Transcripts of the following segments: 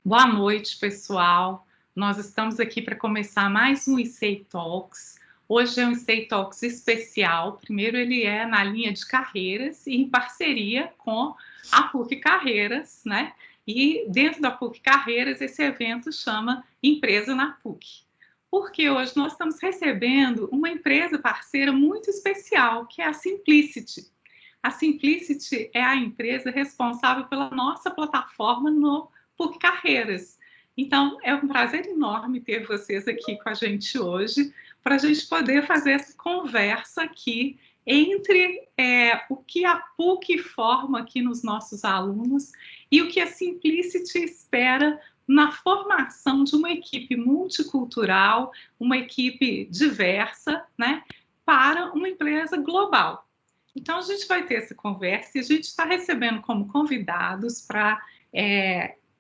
Boa noite, pessoal. Nós estamos aqui para começar mais um IC Talks. Hoje é um IC Talks especial. Primeiro, ele é na linha de carreiras e em parceria com a PUC Carreiras, né? E dentro da PUC Carreiras, esse evento chama Empresa na PUC. Porque hoje nós estamos recebendo uma empresa parceira muito especial, que é a Simplicity. A Simplicity é a empresa responsável pela nossa plataforma no PUC Carreiras. Então, é um prazer enorme ter vocês aqui com a gente hoje, para a gente poder fazer essa conversa aqui entre o que a PUC forma aqui nos nossos alunos e o que a Simplicity espera na formação de uma equipe multicultural, uma equipe diversa, né, para uma empresa global. Então, a gente vai ter essa conversa e a gente está recebendo como convidados para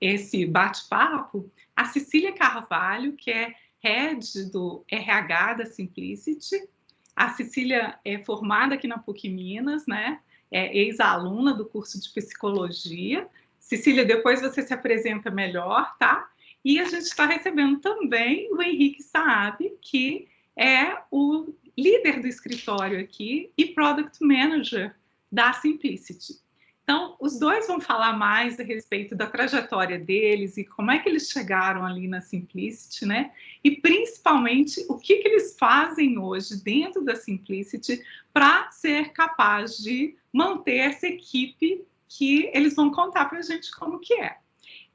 esse bate-papo a Cecília Carvalho, que é Head do RH da Simplicity. A Cecília é formada aqui na PUC Minas, né? É ex-aluna do curso de Psicologia. Cecília, depois você se apresenta melhor, tá? E a gente está recebendo também o Henrique Saab, que é o líder do escritório aqui e Product Manager da Simplicity. Então, os dois vão falar mais a respeito da trajetória deles e como é que eles chegaram ali na Simplicity, né? E principalmente o que eles fazem hoje dentro da Simplicity para ser capaz de manter essa equipe que eles vão contar para a gente como que é.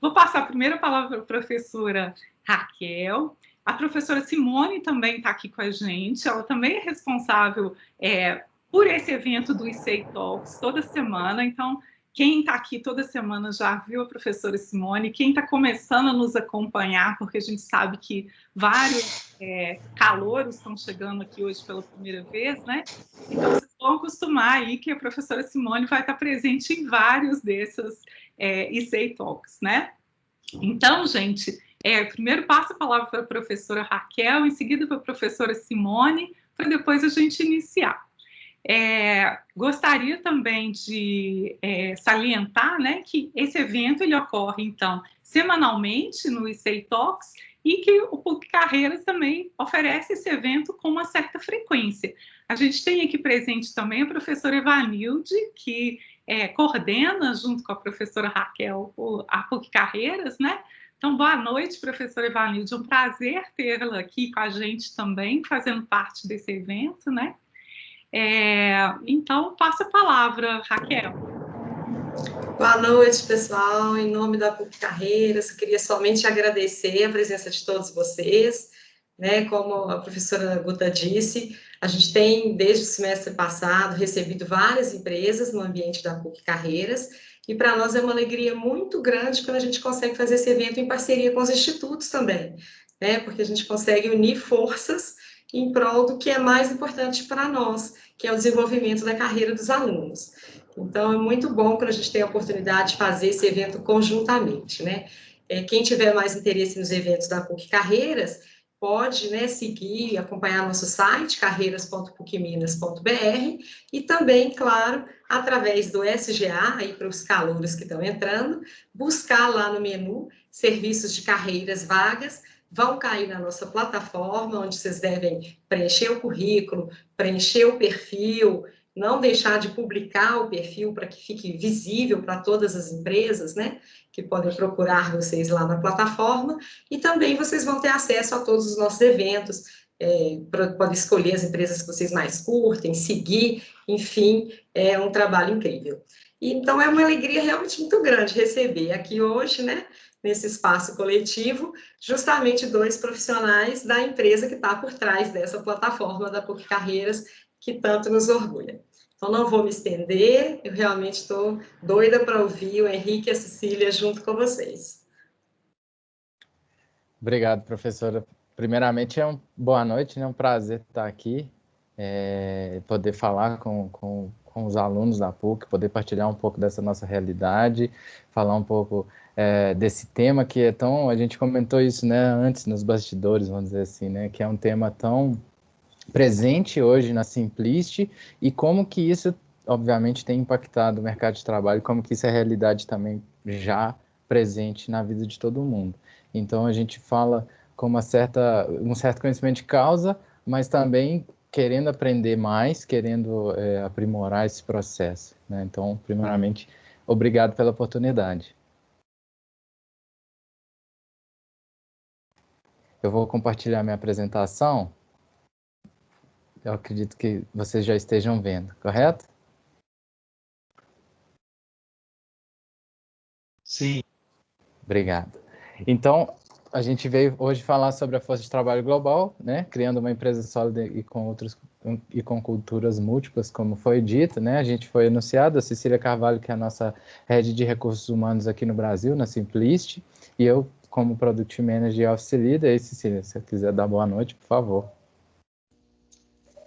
Vou passar a primeira palavra para a professora Raquel. A professora Simone também está aqui com a gente, ela também é responsável por esse evento do IC Talks toda semana, então quem está aqui toda semana já viu a professora Simone, quem está começando a nos acompanhar, porque a gente sabe que vários calouros estão chegando aqui hoje pela primeira vez, né? Então vocês vão acostumar aí que a professora Simone vai estar presente em vários desses IC Talks, né? Então, gente, primeiro passo a palavra para a professora Raquel, em seguida para a professora Simone, para depois a gente iniciar. Gostaria também de salientar, né, que esse evento ele ocorre, então, semanalmente no IC Talks e que o PUC Carreiras também oferece esse evento com uma certa frequência. A gente tem aqui presente também a professora Evanilde, que coordena, junto com a professora Raquel, a PUC Carreiras, né? Então, boa noite, professora Evanilde. É um prazer tê-la aqui com a gente também, fazendo parte desse evento, né? Então, passo a palavra, Raquel. Boa noite, pessoal. Em nome da PUC Carreiras, eu queria somente agradecer a presença de todos vocês. Né, como a professora Guta disse, a gente tem, desde o semestre passado, recebido várias empresas no ambiente da PUC Carreiras, e para nós é uma alegria muito grande quando a gente consegue fazer esse evento em parceria com os institutos também, né, porque a gente consegue unir forças em prol do que é mais importante para nós, que é o desenvolvimento da carreira dos alunos. Então, é muito bom quando a gente tem a oportunidade de fazer esse evento conjuntamente, né. Quem tiver mais interesse nos eventos da PUC Carreiras, pode, né, seguir, acompanhar nosso site, carreiras.pucminas.br, e também, claro, através do SGA, aí para os calouros que estão entrando, buscar lá no menu Serviços de Carreiras Vagas, vão cair na nossa plataforma, onde vocês devem preencher o currículo, preencher o perfil, não deixar de publicar o perfil para que fique visível para todas as empresas, né, que podem procurar vocês lá na plataforma, e também vocês vão ter acesso a todos os nossos eventos, podem escolher as empresas que vocês mais curtem, seguir, enfim, é um trabalho incrível. Então, é uma alegria realmente muito grande receber aqui hoje, né, nesse espaço coletivo, justamente dois profissionais da empresa que está por trás dessa plataforma da PUC Carreiras, que tanto nos orgulha. Então, não vou me estender, eu realmente estou doida para ouvir o Henrique e a Cecília junto com vocês. Obrigado, professora. Primeiramente, boa noite, né? Um prazer estar aqui, poder falar com os alunos da PUC, poder partilhar um pouco dessa nossa realidade, falar um pouco desse tema que é tão... A gente comentou isso, né, antes nos bastidores, vamos dizer assim, né? Que é um tema tão presente hoje na Simplicity e como que isso, obviamente, tem impactado o mercado de trabalho, como que isso é realidade também já presente na vida de todo mundo. Então, a gente fala com um certo conhecimento de causa, mas também querendo aprender mais, querendo aprimorar esse processo, né? Então, primeiramente, obrigado pela oportunidade. Eu vou compartilhar minha apresentação. Eu acredito que vocês já estejam vendo, correto? Sim. Obrigado. Então, a gente veio hoje falar sobre a força de trabalho global, né? Criando uma empresa sólida e com culturas múltiplas, como foi dito, né? A gente foi anunciado, a Cecília Carvalho, que é a nossa head de recursos humanos aqui no Brasil, na Simplist, e eu, como Product Manager e Office Leader. E Cecília, se você quiser dar boa noite, por favor.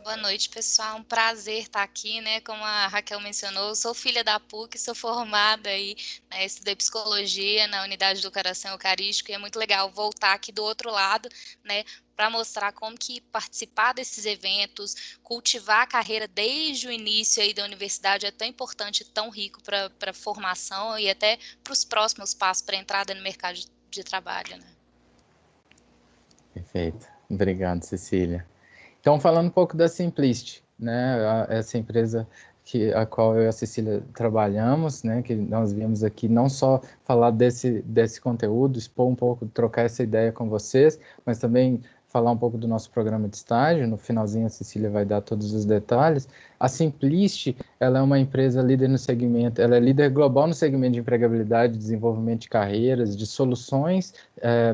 Boa noite, pessoal. Um prazer estar aqui, né? Como a Raquel mencionou, eu sou filha da PUC, sou formada aí, né, estudei psicologia na Unidade do Coração Eucarístico, e é muito legal voltar aqui do outro lado, né, para mostrar como que participar desses eventos, cultivar a carreira desde o início aí da universidade é tão importante, tão rico para a formação e até para os próximos passos para a entrada no mercado de trabalho, né? Perfeito. Obrigado, Cecília. Então, falando um pouco da Simplist, né, essa empresa a qual eu e a Cecília trabalhamos, né, que nós viemos aqui não só falar desse conteúdo, expor um pouco, trocar essa ideia com vocês, mas também falar um pouco do nosso programa de estágio. No finalzinho a Cecília vai dar todos os detalhes. A Simplist, ela é uma empresa líder no segmento, ela é líder global no segmento de empregabilidade, desenvolvimento de carreiras, de soluções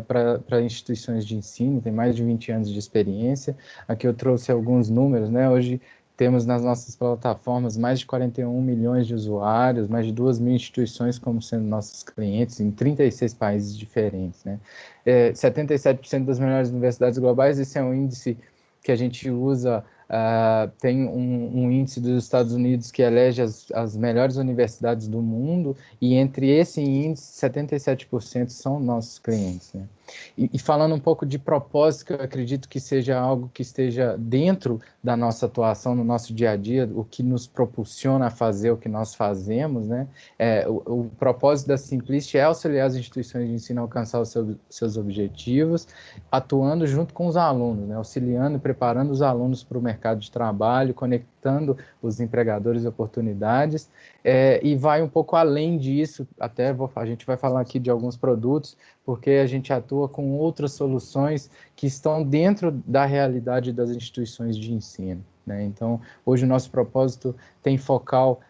para instituições de ensino, tem mais de 20 anos de experiência. Aqui eu trouxe alguns números, né? Hoje temos nas nossas plataformas mais de 41 milhões de usuários, mais de 2.000 instituições como sendo nossos clientes em 36 países diferentes, né? 77% das melhores universidades globais, esse é um índice que a gente usa, tem um índice dos Estados Unidos que elege as melhores universidades do mundo, e entre esse índice, 77% são nossos clientes, né? E falando um pouco de propósito, que eu acredito que seja algo que esteja dentro da nossa atuação, no nosso dia a dia, o que nos propulsiona a fazer o que nós fazemos, né? O propósito da Simplist é auxiliar as instituições de ensino a alcançar os seus objetivos, atuando junto com os alunos, né? Auxiliando e preparando os alunos para o mercado de trabalho, conectando os empregadores e oportunidades, e vai um pouco além disso. A gente vai falar aqui de alguns produtos, porque a gente atua com outras soluções que estão dentro da realidade das instituições de ensino, né? Então, hoje o nosso propósito tem focal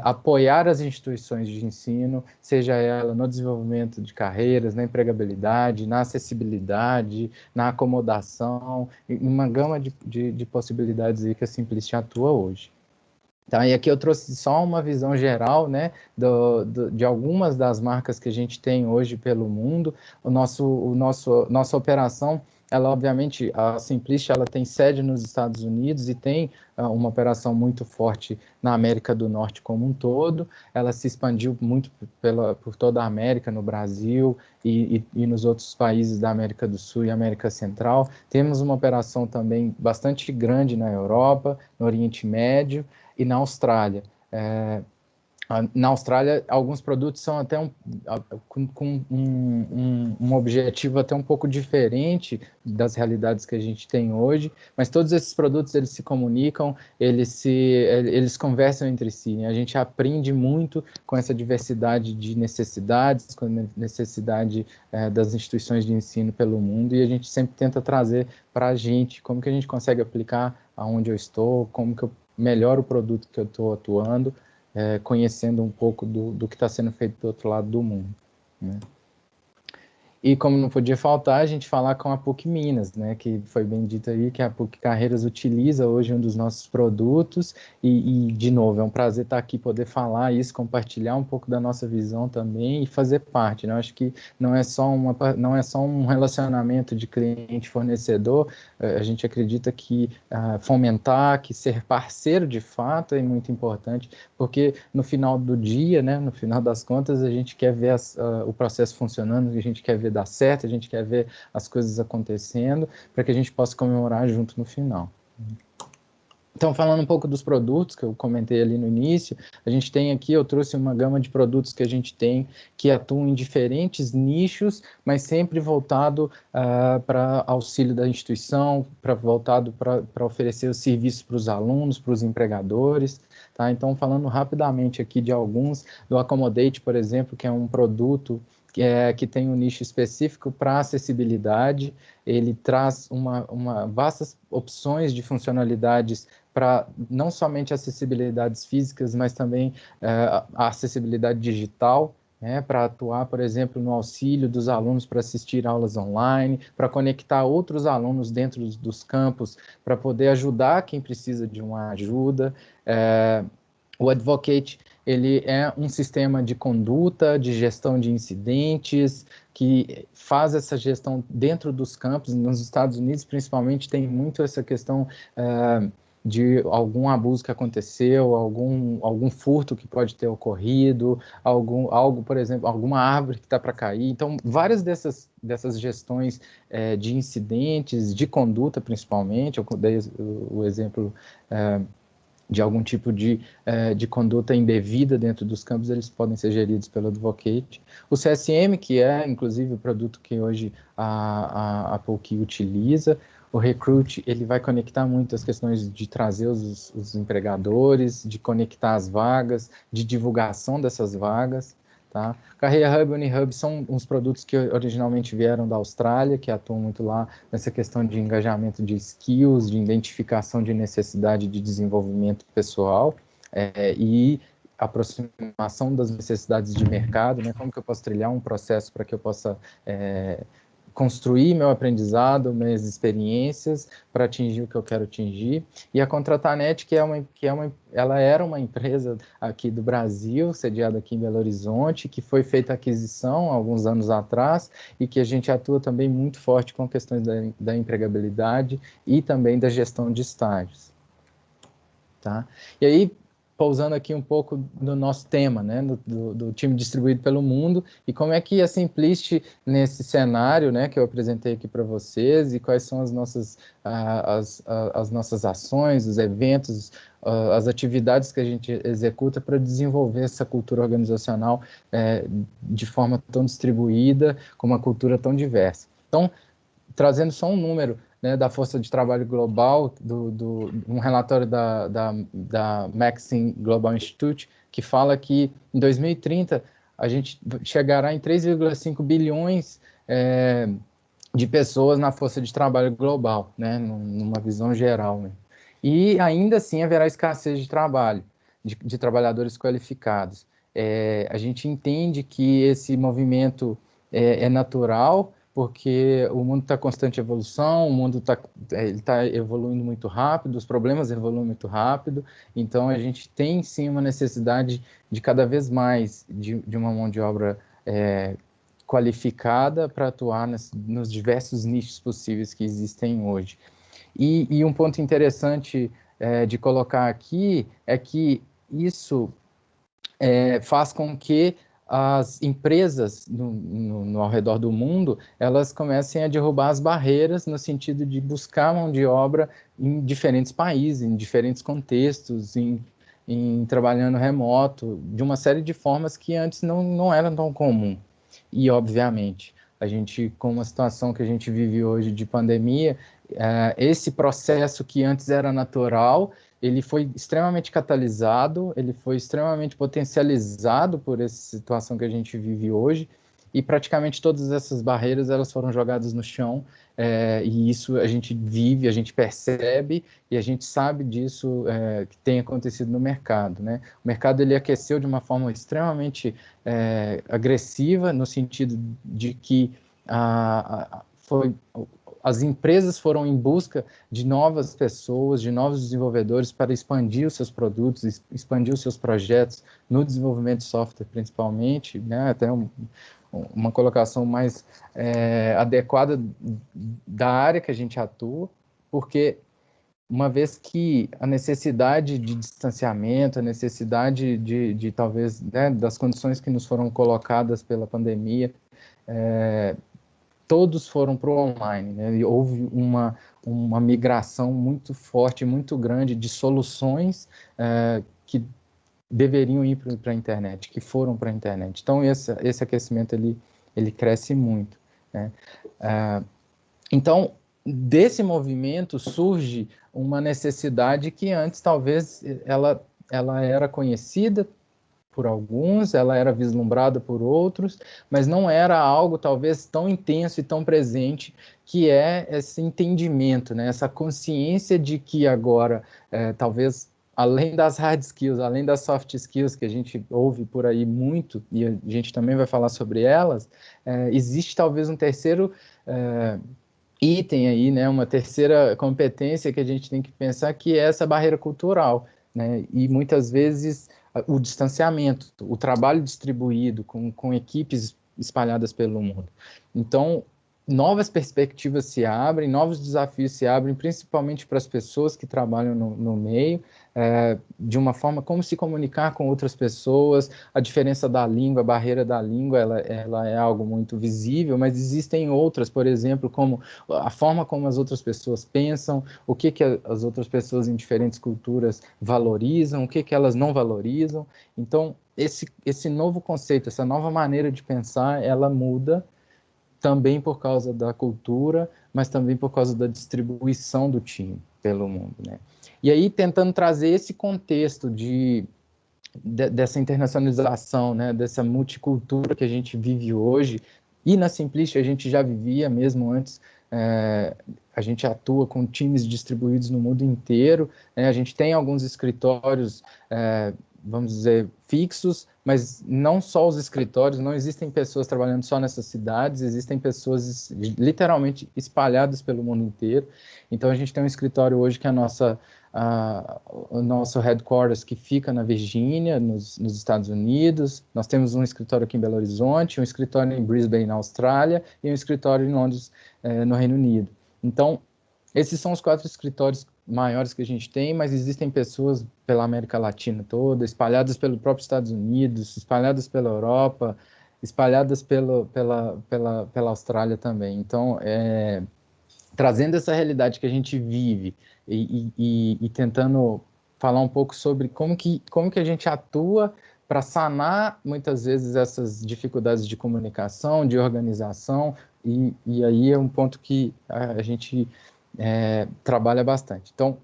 apoiar as instituições de ensino, seja ela no desenvolvimento de carreiras, na empregabilidade, na acessibilidade, na acomodação, uma gama de possibilidades aí que a Simplist atua hoje. Então, e aqui eu trouxe só uma visão geral, né, de algumas das marcas que a gente tem hoje pelo mundo. Nossa operação, ela obviamente, a Simplist, ela tem sede nos Estados Unidos e tem uma operação muito forte na América do Norte como um todo. Ela se expandiu muito por toda a América, no Brasil e nos outros países da América do Sul e América Central. Temos uma operação também bastante grande na Europa, no Oriente Médio e na Austrália. Na Austrália, alguns produtos são até com um objetivo até um pouco diferente das realidades que a gente tem hoje, mas todos esses produtos, eles se comunicam, eles conversam entre si, né? A gente aprende muito com essa diversidade de necessidades, com a necessidade das instituições de ensino pelo mundo, e a gente sempre tenta trazer para a gente como que a gente consegue aplicar aonde eu estou, como que eu melhoro o produto que eu estou atuando, conhecendo um pouco do que está sendo feito do outro lado do mundo, né? E como não podia faltar, a gente falar com a PUC Minas, né, que foi bem dito aí, que a PUC Carreiras utiliza hoje um dos nossos produtos, de novo, é um prazer estar aqui, poder falar isso, compartilhar um pouco da nossa visão também e fazer parte, né? Eu acho que não é só um relacionamento de cliente-fornecedor, a gente acredita que fomentar, que ser parceiro de fato é muito importante, porque no final do dia, né, no final das contas, a gente quer ver o processo funcionando, a gente quer ver dar certo, a gente quer ver as coisas acontecendo, para que a gente possa comemorar junto no final. Então, falando um pouco dos produtos que eu comentei ali no início, a gente tem aqui, eu trouxe uma gama de produtos que a gente tem que atuam em diferentes nichos, mas sempre voltado para auxílio da instituição, voltado para oferecer os serviços para os alunos, para os empregadores. Tá? Então, falando rapidamente aqui de alguns, do Accommodate, por exemplo, que é um produto que tem um nicho específico para acessibilidade. Ele traz vastas opções de funcionalidades para não somente acessibilidades físicas, mas também a acessibilidade digital, né, para atuar, por exemplo, no auxílio dos alunos para assistir aulas online, para conectar outros alunos dentro dos campos, para poder ajudar quem precisa de uma ajuda. O Advocate, ele é um sistema de conduta, de gestão de incidentes, que faz essa gestão dentro dos campos. Nos Estados Unidos, principalmente, tem muito essa questão de algum abuso que aconteceu, algum furto que pode ter ocorrido, algo, por exemplo, alguma árvore que está para cair. Então, várias dessas gestões de incidentes, de conduta, principalmente, eu dei o exemplo de algum tipo de conduta indevida dentro dos campos, eles podem ser geridos pelo Advocate. O CSM, que é, inclusive, o produto que hoje a PUC utiliza. O Recruit, ele vai conectar muito as questões de trazer os empregadores, de conectar as vagas, de divulgação dessas vagas. Tá? Carreira Hub e Unihub são uns produtos que originalmente vieram da Austrália, que atuam muito lá nessa questão de engajamento de skills, de identificação de necessidade de desenvolvimento pessoal e aproximação das necessidades de mercado, né? Como que eu posso trilhar um processo para que eu possa construir meu aprendizado, minhas experiências para atingir o que eu quero atingir. E a Contratanet, ela era uma empresa aqui do Brasil, sediada aqui em Belo Horizonte, que foi feita a aquisição há alguns anos atrás e que a gente atua também muito forte com questões da empregabilidade e também da gestão de estágios. Tá? E aí, pousando aqui um pouco no nosso tema, né, do time distribuído pelo mundo, e como é que a Simplist, nesse cenário, né, que eu apresentei aqui para vocês, e quais são as nossas ações, os eventos, as atividades que a gente executa para desenvolver essa cultura organizacional de forma tão distribuída, com uma cultura tão diversa. Então, trazendo só um número, né, da força de trabalho global, um relatório da Maxim Global Institute, que fala que em 2030 a gente chegará em 3,5 bilhões de pessoas na força de trabalho global, né, numa visão geral. Né? E ainda assim haverá escassez de trabalho, de trabalhadores qualificados. A gente entende que esse movimento é natural, porque o mundo está em constante evolução, o mundo está evoluindo muito rápido, os problemas evoluem muito rápido, então a gente tem sim uma necessidade de cada vez mais de uma mão de obra qualificada para atuar nos diversos nichos possíveis que existem hoje. E um ponto interessante de colocar aqui é que isso faz com que as empresas ao redor do mundo, elas comecem a derrubar as barreiras no sentido de buscar mão de obra em diferentes países, em diferentes contextos, em trabalhando remoto, de uma série de formas que antes não eram tão comum. E, obviamente, a gente, com uma situação que a gente vive hoje de pandemia, esse processo que antes era natural, ele foi extremamente catalisado, ele foi extremamente potencializado por essa situação que a gente vive hoje, e praticamente todas essas barreiras elas foram jogadas no chão, e isso a gente vive, a gente percebe, e a gente sabe disso que tem acontecido no mercado. Né? O mercado ele aqueceu de uma forma extremamente agressiva, no sentido de que as empresas foram em busca de novas pessoas, de novos desenvolvedores para expandir os seus produtos, expandir os seus projetos no desenvolvimento de software, principalmente, né? Até uma colocação mais adequada da área que a gente atua, porque uma vez que a necessidade de distanciamento, a necessidade de talvez, né, das condições que nos foram colocadas pela pandemia, todos foram para o online, né? E houve uma migração muito forte, muito grande de soluções que deveriam ir para a internet, que foram para a internet. Então, esse aquecimento, ele cresce muito, né? Então, desse movimento surge uma necessidade que antes, talvez, ela era conhecida por alguns, ela era vislumbrada por outros, mas não era algo talvez tão intenso e tão presente, que é esse entendimento, né? Essa consciência de que agora, talvez, além das hard skills, além das soft skills, que a gente ouve por aí muito, e a gente também vai falar sobre elas, existe talvez um terceiro item aí, né? Uma terceira competência que a gente tem que pensar, que é essa barreira cultural, né? E muitas vezes o distanciamento, o trabalho distribuído com equipes espalhadas pelo mundo. Então, novas perspectivas se abrem, novos desafios se abrem, principalmente para as pessoas que trabalham no meio, de uma forma como se comunicar com outras pessoas, a diferença da língua, a barreira da língua, ela é algo muito visível, mas existem outras, por exemplo, como a forma como as outras pessoas pensam, o que as outras pessoas em diferentes culturas valorizam, o que elas não valorizam. Então, esse novo conceito, essa nova maneira de pensar, ela muda também por causa da cultura, mas também por causa da distribuição do time pelo mundo, né? E aí, tentando trazer esse contexto dessa internacionalização, né, dessa multicultura que a gente vive hoje, e na Simplicity a gente já vivia mesmo antes, a gente atua com times distribuídos no mundo inteiro, né? A gente tem alguns escritórios, vamos dizer, fixos, mas não só os escritórios, não existem pessoas trabalhando só nessas cidades, existem pessoas literalmente espalhadas pelo mundo inteiro. Então, a gente tem um escritório hoje que é o nosso headquarters, que fica na Virgínia, nos Estados Unidos. Nós temos um escritório aqui em Belo Horizonte, um escritório em Brisbane, na Austrália, e um escritório em Londres, no Reino Unido. Então, esses são os 4 escritórios maiores que a gente tem, mas existem pessoas pela América Latina toda, espalhadas pelo próprio Estados Unidos, espalhadas pela Europa, espalhadas pela Austrália também. Então, trazendo essa realidade que a gente vive e tentando falar um pouco sobre como que a gente atua para sanar, muitas vezes, essas dificuldades de comunicação, de organização, e aí é um ponto que a gente trabalha bastante. Então,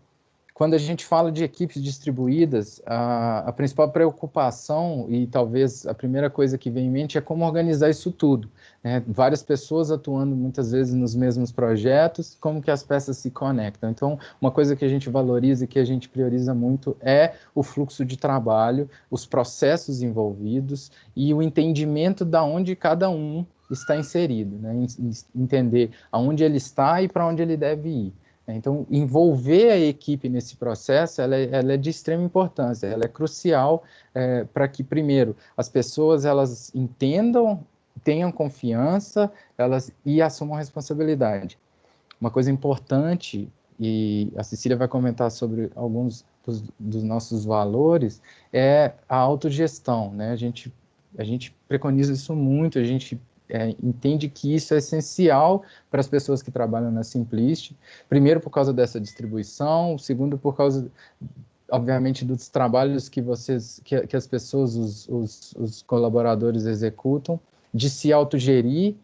quando a gente fala de equipes distribuídas, a principal preocupação, e talvez a primeira coisa que vem em mente, é como organizar isso tudo, né? Várias pessoas atuando muitas vezes nos mesmos projetos, como que as peças se conectam. Então, uma coisa que a gente valoriza e que a gente prioriza muito é o fluxo de trabalho, os processos envolvidos e o entendimento de onde cada um está inserido, né? Entender aonde ele está e para onde ele deve ir. Então, envolver a equipe nesse processo, ela é de extrema importância, ela é crucial para que, primeiro, as pessoas elas entendam, tenham confiança, e assumam responsabilidade. Uma coisa importante, e a Cecília vai comentar sobre alguns dos nossos valores, é a autogestão, né? A gente preconiza isso muito, a gente entende que isso é essencial para as pessoas que trabalham na Simplicity, primeiro por causa dessa distribuição, segundo por causa, obviamente, dos trabalhos que as pessoas, os colaboradores executam, de se autogerir,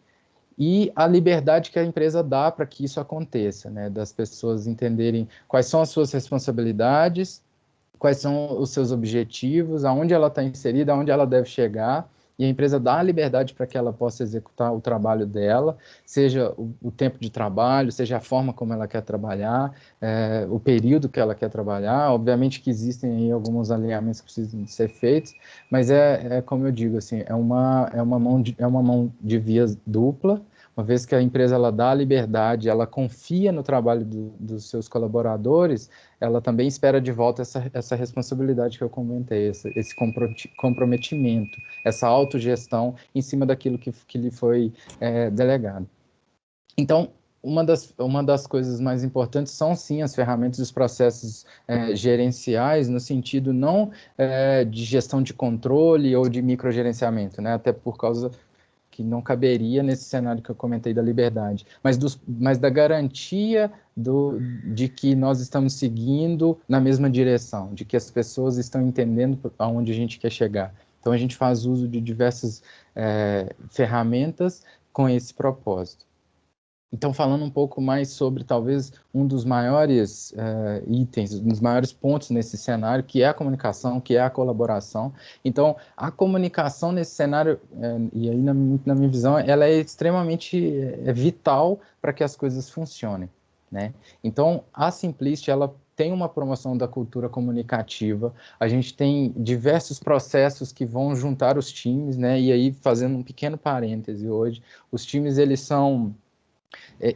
e a liberdade que a empresa dá para que isso aconteça, né? Das pessoas entenderem quais são as suas responsabilidades, quais são os seus objetivos, aonde ela está inserida, aonde ela deve chegar, e a empresa dá a liberdade para que ela possa executar o trabalho dela, seja o tempo de trabalho, seja a forma como ela quer trabalhar, o período que ela quer trabalhar. Obviamente que existem aí alguns alinhamentos que precisam ser feitos, mas como eu digo, assim, é uma mão de vias dupla, uma vez que a empresa ela dá a liberdade, ela confia no trabalho dos seus colaboradores, ela também espera de volta essa responsabilidade que eu comentei, esse comprometimento, essa autogestão em cima daquilo que lhe foi delegado. Então, uma das coisas mais importantes são, sim, as ferramentas e os processos gerenciais, no sentido não de gestão de controle ou de microgerenciamento, né? Até por causa que não caberia nesse cenário que eu comentei da liberdade, mas da garantia de que nós estamos seguindo na mesma direção, de que as pessoas estão entendendo aonde a gente quer chegar. Então, a gente faz uso de diversas ferramentas com esse propósito. Então, falando um pouco mais sobre, talvez, um dos maiores itens, um dos maiores pontos nesse cenário, que é a comunicação, que é a colaboração. Então, a comunicação nesse cenário, e aí, na minha visão, ela é extremamente vital para que as coisas funcionem, né? Então, a Simplist, ela tem uma promoção da cultura comunicativa, a gente tem diversos processos que vão juntar os times, né? E aí, fazendo um pequeno parêntese hoje, os times, eles são...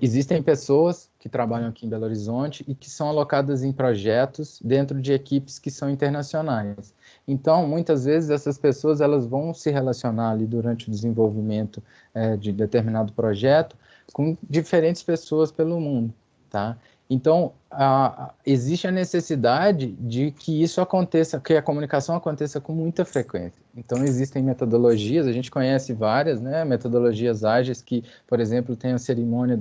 Existem pessoas que trabalham aqui em Belo Horizonte e que são alocadas em projetos dentro de equipes que são internacionais. Então, muitas vezes, essas pessoas elas vão se relacionar ali durante o desenvolvimento de determinado projeto com diferentes pessoas pelo mundo, tá? Então, existe a necessidade de que isso aconteça, que a comunicação aconteça com muita frequência. Então, existem metodologias, a gente conhece várias, né, metodologias ágeis que, por exemplo, tem a cerimônia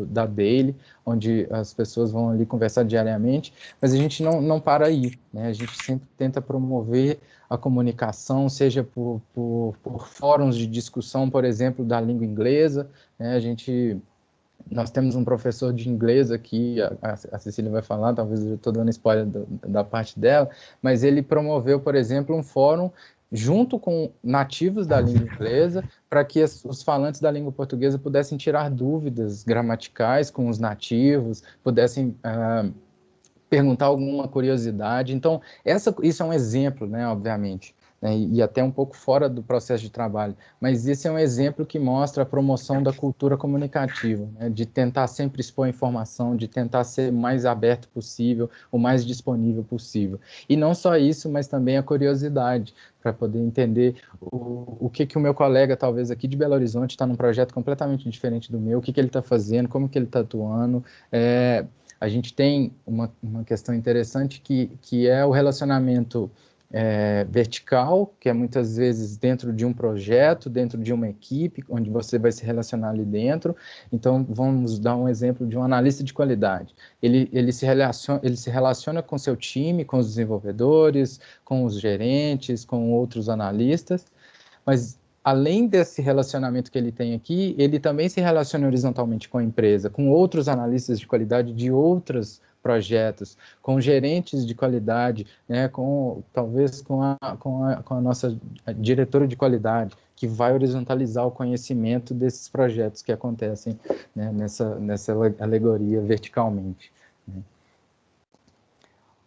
da Daily, onde as pessoas vão ali conversar diariamente, mas a gente não para aí, né, a gente sempre tenta promover a comunicação, seja por fóruns de discussão, por exemplo, da língua inglesa, né, nós temos um professor de inglês aqui, a Cecília vai falar, talvez eu estou dando spoiler da parte dela, mas ele promoveu, por exemplo, um fórum junto com nativos da língua inglesa, para que os falantes da língua portuguesa pudessem tirar dúvidas gramaticais com os nativos, pudessem perguntar alguma curiosidade. Então, isso é um exemplo, né, obviamente, né, e até um pouco fora do processo de trabalho, mas esse é um exemplo que mostra a promoção da cultura comunicativa, né, de tentar sempre expor informação, de tentar ser o mais aberto possível, o mais disponível possível. E não só isso, mas também a curiosidade, para poder entender o que o meu colega, talvez aqui de Belo Horizonte, está num projeto completamente diferente do meu, o que ele está fazendo, como que ele está atuando. A gente tem uma questão interessante que é o relacionamento vertical, que é muitas vezes dentro de um projeto, dentro de uma equipe, onde você vai se relacionar ali dentro. Então, vamos dar um exemplo de um analista de qualidade. Ele se relaciona com seu time, com os desenvolvedores, com os gerentes, com outros analistas, mas além desse relacionamento que ele tem aqui, ele também se relaciona horizontalmente com a empresa, com outros analistas de qualidade de outros projetos, com gerentes de qualidade, né, talvez com a nossa diretora de qualidade, que vai horizontalizar o conhecimento desses projetos que acontecem, né, nessa alegoria verticalmente, né.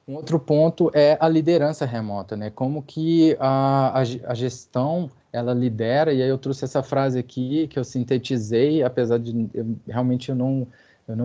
Um outro ponto é a liderança remota, né? Como que a gestão, ela lidera, e aí eu trouxe essa frase aqui, que eu sintetizei, apesar de realmente eu não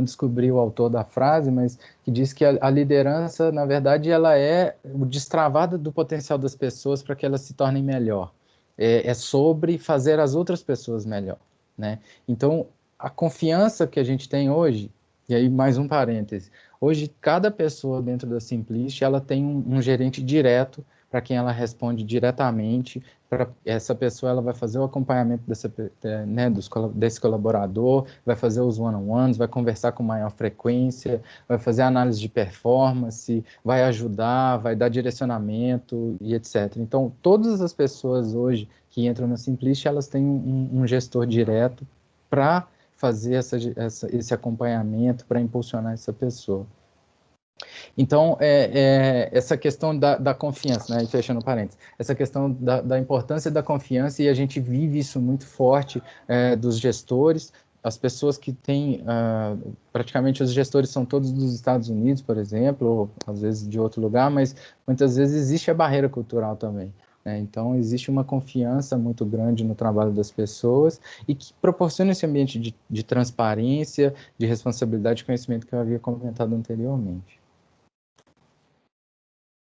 descobri o autor da frase, mas que diz que a liderança, na verdade, ela é o destravar do potencial das pessoas para que elas se tornem melhor. É sobre fazer as outras pessoas melhor, né? Então, a confiança que a gente tem hoje, e aí mais um parêntese, hoje cada pessoa dentro da Simplist, ela tem um gerente direto para quem ela responde diretamente. Para essa pessoa, ela vai fazer o acompanhamento desse colaborador, vai fazer os one-on-ones, vai conversar com maior frequência, vai fazer análise de performance, vai ajudar, vai dar direcionamento e etc. Então, todas as pessoas hoje que entram na Simplist, elas têm um gestor direto para fazer esse acompanhamento, para impulsionar essa pessoa. Então, essa questão da confiança, né, fechando parênteses, essa questão da importância da confiança, e a gente vive isso muito forte dos gestores, as pessoas que têm, praticamente os gestores são todos dos Estados Unidos, por exemplo, ou às vezes de outro lugar, mas muitas vezes existe a barreira cultural também. Então, existe uma confiança muito grande no trabalho das pessoas e que proporciona esse ambiente de transparência, de responsabilidade e conhecimento que eu havia comentado anteriormente.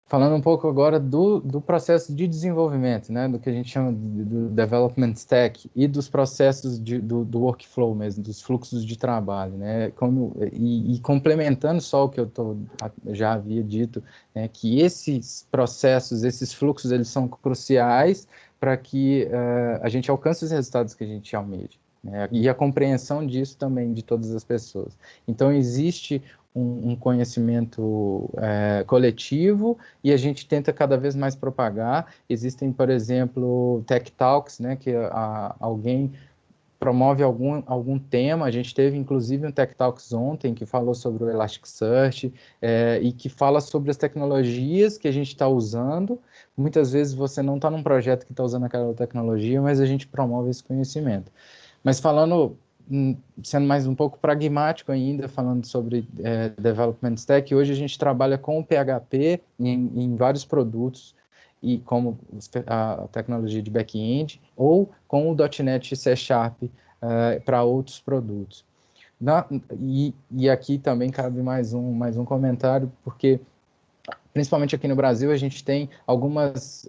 Falando um pouco agora do processo de desenvolvimento, né, do que a gente chama do development stack e dos processos do workflow mesmo, dos fluxos de trabalho, né, e complementando só o que já havia dito, né, que esses processos, esses fluxos, eles são cruciais para que a gente alcance os resultados que a gente almeja, né? E a compreensão disso também de todas as pessoas. Então, existe um conhecimento coletivo e a gente tenta cada vez mais propagar. Existem, por exemplo, Tech Talks, né, que alguém promove algum tema. A gente teve, inclusive, um Tech Talks ontem que falou sobre o Elasticsearch e que fala sobre as tecnologias que a gente está usando. Muitas vezes você não está num projeto que está usando aquela tecnologia, mas a gente promove esse conhecimento. Mas falando, sendo mais um pouco pragmático ainda, falando sobre Development Stack, hoje a gente trabalha com o PHP em vários produtos, e como a tecnologia de back-end, ou com o .NET C# para outros produtos. E aqui também cabe mais um comentário, porque principalmente aqui no Brasil a gente tem algumas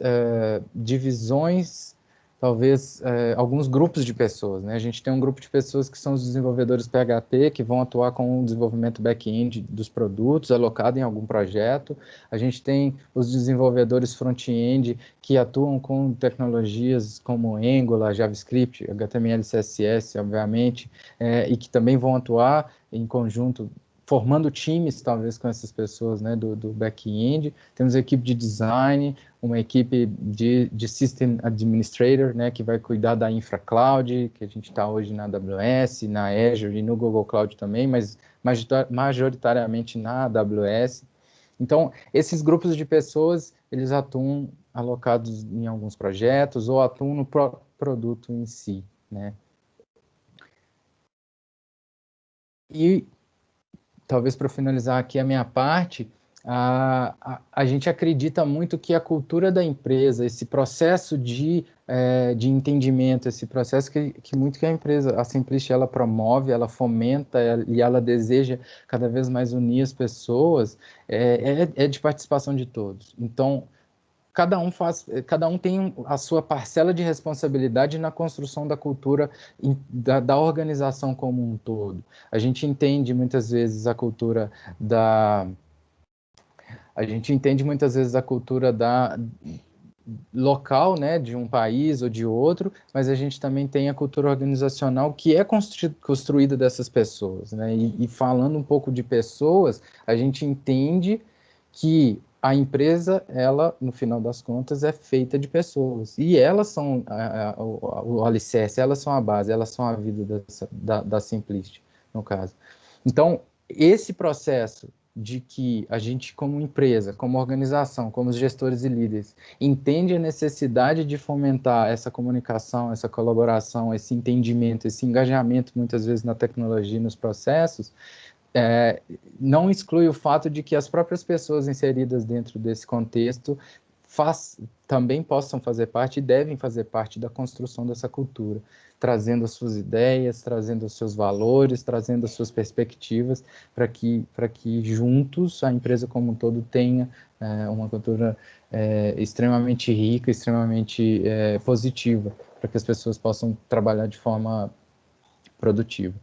divisões, talvez alguns grupos de pessoas, né? A gente tem um grupo de pessoas que são os desenvolvedores PHP, que vão atuar com o desenvolvimento back-end dos produtos, alocado em algum projeto. A gente tem os desenvolvedores front-end, que atuam com tecnologias como Angular, JavaScript, HTML, CSS, obviamente, e que também vão atuar em conjunto, formando times, talvez, com essas pessoas, né, do back-end. Temos a equipe de design, uma equipe de System Administrator, né, que vai cuidar da infra cloud, que a gente está hoje na AWS, na Azure e no Google Cloud também, mas majoritariamente na AWS. Então, esses grupos de pessoas, eles atuam alocados em alguns projetos ou atuam no produto em si, né. E talvez para finalizar aqui a minha parte, a gente acredita muito que a cultura da empresa, esse processo de entendimento, esse processo que muito que a empresa, a Simplist, ela promove, ela fomenta e ela deseja cada vez mais unir as pessoas, é de participação de todos. Então, cada um tem a sua parcela de responsabilidade na construção da cultura da organização como um todo. A gente entende muitas vezes a cultura local, né, de um país ou de outro, mas a gente também tem a cultura organizacional que é construída dessas pessoas, né? E falando um pouco de pessoas, a gente entende que a empresa, ela, no final das contas, é feita de pessoas. E elas são o alicerce, elas são a base, elas são a vida da Simplist, no caso. Então, esse processo de que a gente, como empresa, como organização, como gestores e líderes, entende a necessidade de fomentar essa comunicação, essa colaboração, esse entendimento, esse engajamento, muitas vezes, na tecnologia e nos processos, não exclui o fato de que as próprias pessoas inseridas dentro desse contexto também possam fazer parte e devem fazer parte da construção dessa cultura, trazendo as suas ideias, trazendo os seus valores, trazendo as suas perspectivas, para que juntos a empresa como um todo tenha uma cultura extremamente rica, extremamente positiva, para que as pessoas possam trabalhar de forma produtiva.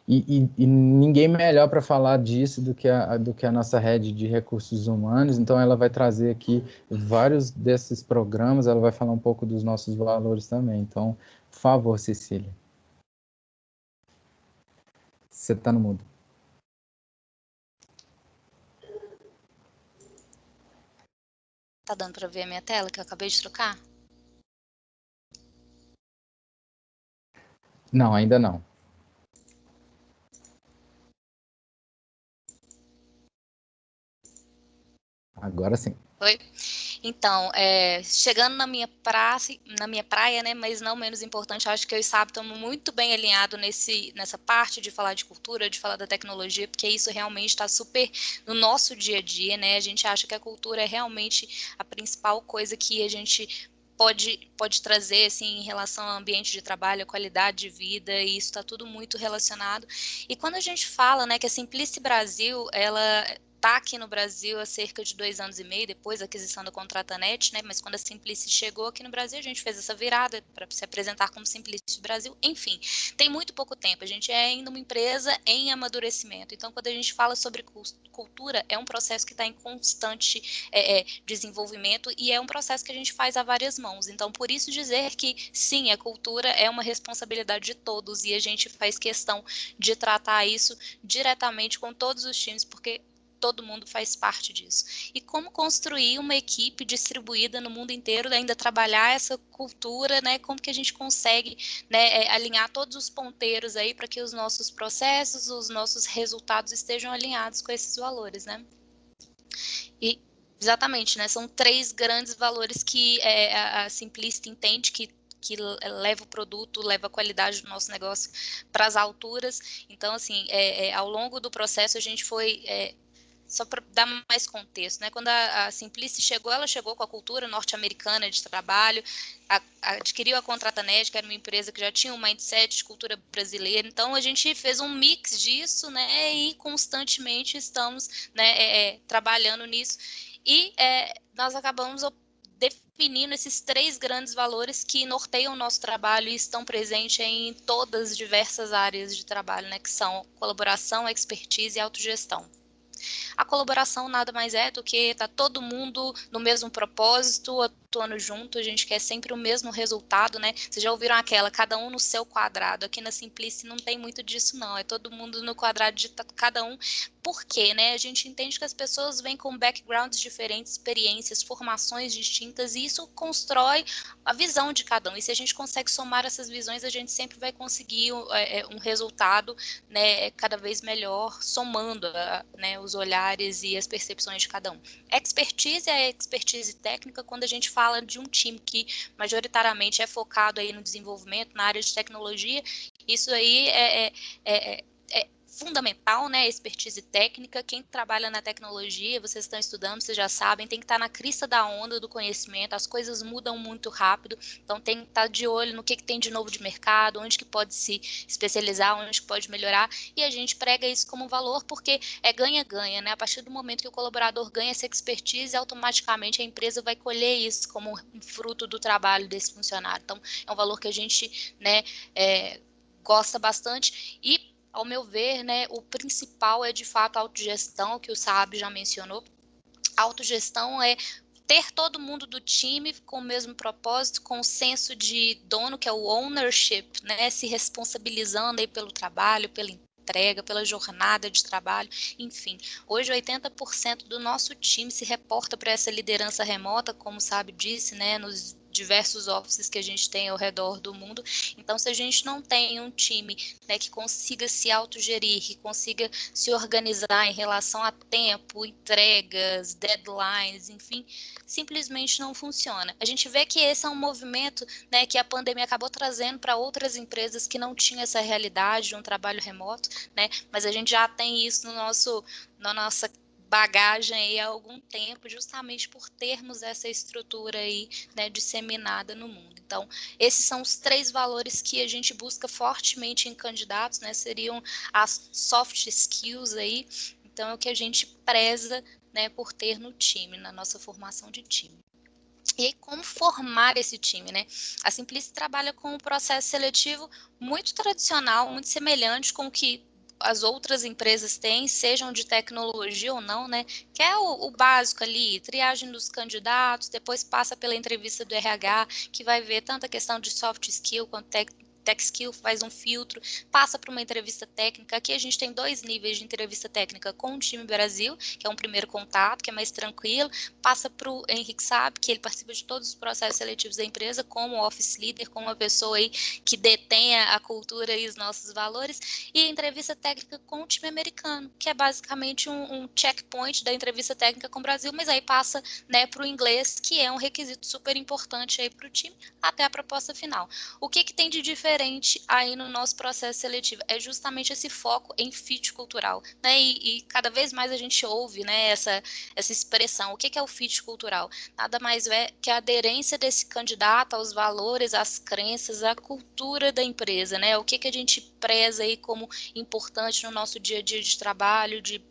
E ninguém melhor para falar disso do que a nossa Head de Recursos Humanos. Então, ela vai trazer aqui vários desses programas, ela vai falar um pouco dos nossos valores também. Então, por favor, Cecília. Você está no mudo. Tá dando para ver a minha tela que eu acabei de trocar? Não, ainda não. Agora sim. Oi? Então, chegando na minha praia, né, mas não menos importante, acho que eu e o Sábio estamos muito bem alinhados nessa parte de falar de cultura, de falar da tecnologia, porque isso realmente está super no nosso dia a dia, né? A gente acha que a cultura é realmente a principal coisa que a gente pode trazer, assim, em relação ao ambiente de trabalho, a qualidade de vida, e isso está tudo muito relacionado. E quando a gente fala, né, que a Simplice Brasil, ela está aqui no Brasil há cerca de 2 anos e meio, depois da aquisição da Contratanet, né? Mas quando a Simplice chegou aqui no Brasil, a gente fez essa virada para se apresentar como Simplice Brasil. Enfim, tem muito pouco tempo, a gente é ainda uma empresa em amadurecimento. Então, quando a gente fala sobre cultura, é um processo que está em constante desenvolvimento e é um processo que a gente faz a várias mãos. Então, por isso dizer que, sim, a cultura é uma responsabilidade de todos e a gente faz questão de tratar isso diretamente com todos os times, porque todo mundo faz parte disso. E como construir uma equipe distribuída no mundo inteiro, ainda trabalhar essa cultura, né? Como que a gente consegue, né, alinhar todos os ponteiros aí para que os nossos processos, os nossos resultados estejam alinhados com esses valores, né? E exatamente, né? São 3 grandes valores que a Simplicity entende que leva o produto, leva a qualidade do nosso negócio para as alturas. Então, assim, ao longo do processo a gente foi... só para dar mais contexto, né? Quando a Simplice chegou, ela chegou com a cultura norte-americana de trabalho, adquiriu a Contratanet, que era uma empresa que já tinha um mindset de cultura brasileira. Então, a gente fez um mix disso, né? E constantemente estamos, né, trabalhando nisso. E nós acabamos definindo esses 3 grandes valores que norteiam o nosso trabalho e estão presentes em todas as diversas áreas de trabalho, né? Que são colaboração, expertise e autogestão. A colaboração nada mais é do que tá todo mundo no mesmo propósito, atuando junto, a gente quer sempre o mesmo resultado, né? Vocês já ouviram aquela, cada um no seu quadrado. Aqui na Simplice não tem muito disso, não. É todo mundo no quadrado de cada um. Por quê, né? A gente entende que as pessoas vêm com backgrounds diferentes, experiências, formações distintas, e isso constrói a visão de cada um. E se a gente consegue somar essas visões, a gente sempre vai conseguir um resultado, né, cada vez melhor, somando, né, os olhares e as percepções de cada um. Expertise é a expertise técnica quando a gente fala de um time que majoritariamente é focado aí no desenvolvimento, na área de tecnologia. Isso aí é fundamental, né, expertise técnica. Quem trabalha na tecnologia, vocês estão estudando, vocês já sabem, tem que estar na crista da onda do conhecimento, as coisas mudam muito rápido, então tem que estar de olho no que tem de novo de mercado, onde que pode se especializar, onde que pode melhorar, e a gente prega isso como valor porque é ganha-ganha, né? A partir do momento que o colaborador ganha essa expertise, automaticamente a empresa vai colher isso como um fruto do trabalho desse funcionário. Então, é um valor que a gente, né, gosta bastante. E ao meu ver, né, o principal é de fato a autogestão, que o Saab já mencionou. A autogestão é ter todo mundo do time com o mesmo propósito, com o senso de dono, que é o ownership, né, se responsabilizando aí pelo trabalho, pela entrega, pela jornada de trabalho, enfim. Hoje 80% do nosso time se reporta para essa liderança remota, como o Saab disse, né, nos diversos offices que a gente tem ao redor do mundo. Então, se a gente não tem um time, né, que consiga se autogerir, que consiga se organizar em relação a tempo, entregas, deadlines, enfim, simplesmente não funciona. A gente vê que esse é um movimento, né, que a pandemia acabou trazendo para outras empresas que não tinham essa realidade de um trabalho remoto, né, mas a gente já tem isso na nossa bagagem aí há algum tempo, justamente por termos essa estrutura aí, né, disseminada no mundo. Então, esses são os 3 valores que a gente busca fortemente em candidatos, né, seriam as soft skills aí, então é o que a gente preza, né, por ter no time, na nossa formação de time. E aí, como formar esse time, né? A Simplice trabalha com um processo seletivo muito tradicional, muito semelhante com o que as outras empresas têm, sejam de tecnologia ou não, né? Que é o básico ali, triagem dos candidatos, depois passa pela entrevista do RH, que vai ver tanto a questão de soft skill quanto tech skill, faz um filtro, passa para uma entrevista técnica. Aqui a gente tem 2 níveis de entrevista técnica com o time Brasil, que é um primeiro contato, que é mais tranquilo, passa para o Henrique Saab, que ele participa de todos os processos seletivos da empresa, como office leader, como uma pessoa aí que detenha a cultura e os nossos valores, e a entrevista técnica com o time americano, que é basicamente um checkpoint da entrevista técnica com o Brasil, mas aí passa, né, para o inglês, que é um requisito super importante aí para o time, até a proposta final. O que tem de diferente aí no nosso processo seletivo? É justamente esse foco em fit cultural, né? E cada vez mais a gente ouve, né, essa expressão. O que é o fit cultural? Nada mais é que a aderência desse candidato aos valores, às crenças, à cultura da empresa, né? O que a gente preza aí como importante no nosso dia a dia de trabalho, de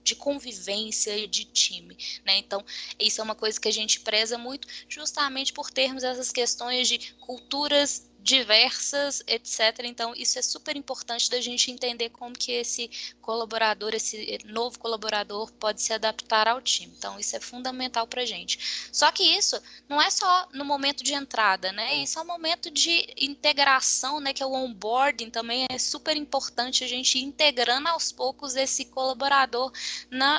de convivência de time, né? Então, isso é uma coisa que a gente preza muito, justamente por termos essas questões de culturas diversas, etc. Então, isso é super importante da gente entender como que esse colaborador, esse novo colaborador pode se adaptar ao time. Então, isso é fundamental para a gente. Só que isso não é só no momento de entrada, né? Isso é um momento de integração, né? Que é o onboarding, também é super importante a gente ir integrando aos poucos esse colaborador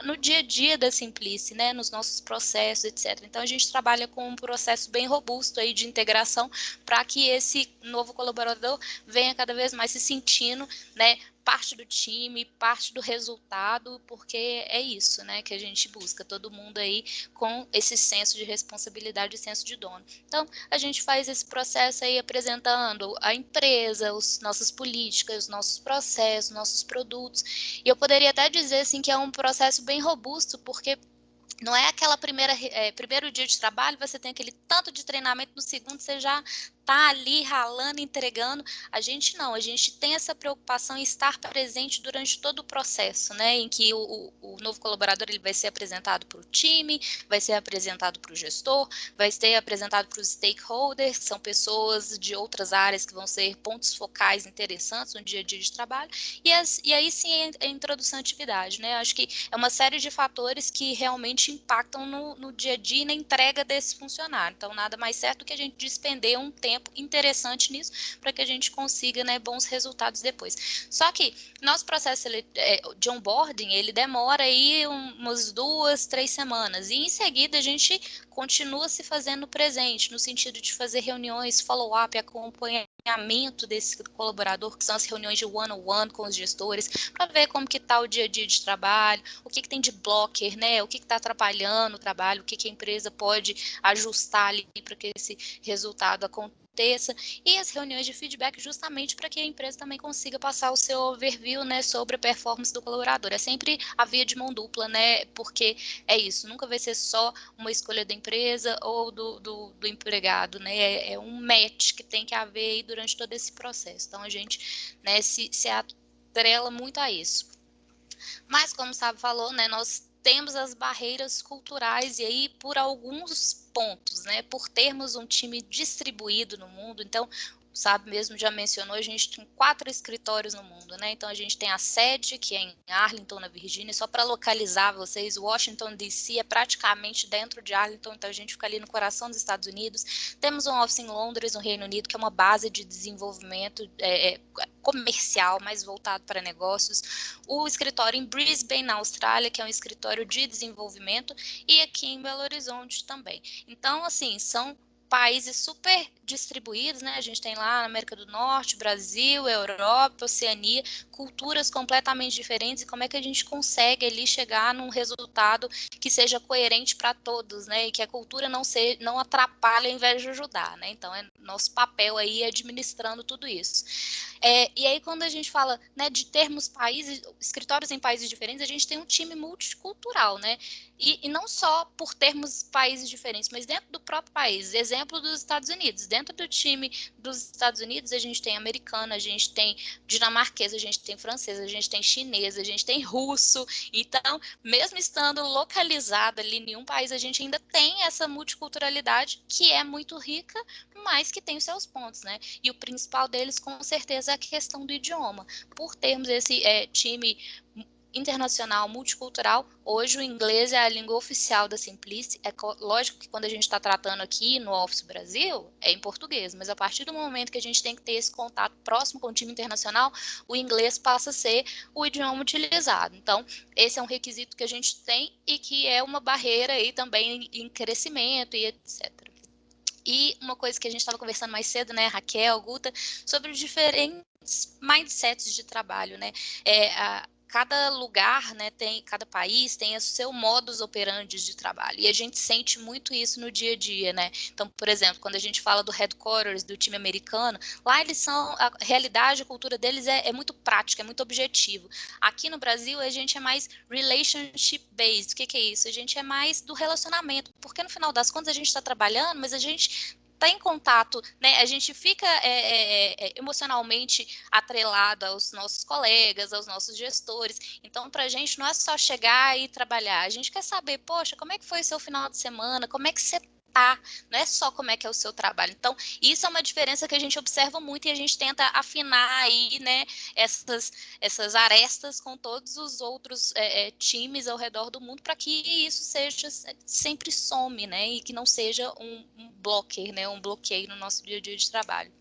no dia a dia da Simplice, né? Nos nossos processos, etc. Então, a gente trabalha com um processo bem robusto aí de integração para que esse novo colaborador venha cada vez mais se sentindo, né, parte do time, parte do resultado, porque é isso, né, que a gente busca, todo mundo aí com esse senso de responsabilidade e senso de dono. Então, a gente faz esse processo aí apresentando a empresa, nossas políticas, nossos processos, nossos produtos, e eu poderia até dizer, assim, que é um processo bem robusto, porque não é aquela primeiro dia de trabalho, você tem aquele tanto de treinamento, no segundo você já tá ali ralando, entregando. A gente não, a gente tem essa preocupação em estar presente durante todo o processo, né? Em que o novo colaborador ele vai ser apresentado para o time, vai ser apresentado para o gestor, vai ser apresentado para os stakeholders, que são pessoas de outras áreas que vão ser pontos focais interessantes no dia a dia de trabalho, e aí sim a introdução à atividade, né? Acho que é uma série de fatores que realmente impactam no dia a dia e na entrega desse funcionário. Então, nada mais certo do que a gente despender um tempo interessante nisso para que a gente consiga, né, bons resultados depois. Só que nosso processo de onboarding, ele demora aí umas 2, 3 semanas, e em seguida a gente continua se fazendo presente, no sentido de fazer reuniões, follow-up, acompanhamento desse colaborador, que são as reuniões de one-on-one com os gestores, para ver como que está o dia a dia de trabalho, o que tem de blocker, né, o que está atrapalhando o trabalho, o que a empresa pode ajustar ali para que esse resultado aconteça, e as reuniões de feedback justamente para que a empresa também consiga passar o seu overview, né, sobre a performance do colaborador. É sempre a via de mão dupla, né, porque é isso, nunca vai ser só uma escolha da empresa ou do empregado, né, é um match que tem que haver aí durante todo esse processo. Então, a gente, né, se atrela muito a isso. Mas, como o Sábio falou, né, nós temos as barreiras culturais, e aí por alguns pontos, né, por termos um time distribuído no mundo. Então, o Sábio mesmo já mencionou, a gente tem 4 escritórios no mundo, né? Então, a gente tem a sede, que é em Arlington, na Virgínia. Só para localizar vocês, Washington, D.C. é praticamente dentro de Arlington, então a gente fica ali no coração dos Estados Unidos. Temos um office em Londres, no Reino Unido, que é uma base de desenvolvimento comercial, mais voltado para negócios. O escritório em Brisbane, na Austrália, que é um escritório de desenvolvimento, e aqui em Belo Horizonte também. Então, assim, são países super distribuídos, né? A gente tem lá na América do Norte, Brasil, Europa, Oceania, culturas completamente diferentes, e como é que a gente consegue ali chegar num resultado que seja coerente para todos, né? E que a cultura não atrapalhe ao invés de ajudar, né? Então, nosso papel aí administrando tudo isso. E aí, quando a gente fala, né, de termos escritórios em países diferentes, a gente tem um time multicultural, né? E não só por termos países diferentes, mas dentro do próprio país. Exemplo dos Estados Unidos. Dentro do time dos Estados Unidos, a gente tem americano, a gente tem dinamarquês, a gente tem francês, a gente tem chinês, a gente tem russo. Então, mesmo estando localizado ali em um país, a gente ainda tem essa multiculturalidade que é muito rica, mas que tem os seus pontos, né? E o principal deles, com certeza, é a questão do idioma. Por termos esse time internacional, multicultural, hoje o inglês é a língua oficial da Simplice. É lógico que quando a gente está tratando aqui no Office Brasil, é em português, mas a partir do momento que a gente tem que ter esse contato próximo com o time internacional, o inglês passa a ser o idioma utilizado. Então, esse é um requisito que a gente tem e que é uma barreira aí também em crescimento e etc. E uma coisa que a gente estava conversando mais cedo, né, Raquel, Guta, sobre os diferentes mindsets de trabalho, né? Cada lugar, né, cada país tem o seu modus operandi de trabalho, e a gente sente muito isso no dia a dia, né? Então, por exemplo, quando a gente fala do headquarters, do time americano, lá a realidade, a cultura deles é muito prática, é muito objetivo. Aqui no Brasil, a gente é mais relationship based. O que é isso? A gente é mais do relacionamento, porque no final das contas a gente está trabalhando, mas a gente tá em contato, né? A gente fica emocionalmente atrelado aos nossos colegas, aos nossos gestores. Então, para a gente não é só chegar e trabalhar. A gente quer saber, poxa, como é que foi o seu final de semana? Como é que você tá? Não é só como é que é o seu trabalho. Então, isso é uma diferença que a gente observa muito e a gente tenta afinar aí, né, essas arestas com todos os outros times ao redor do mundo para que isso seja sempre some, né, e que não seja um blocker, né, um bloqueio no nosso dia a dia de trabalho.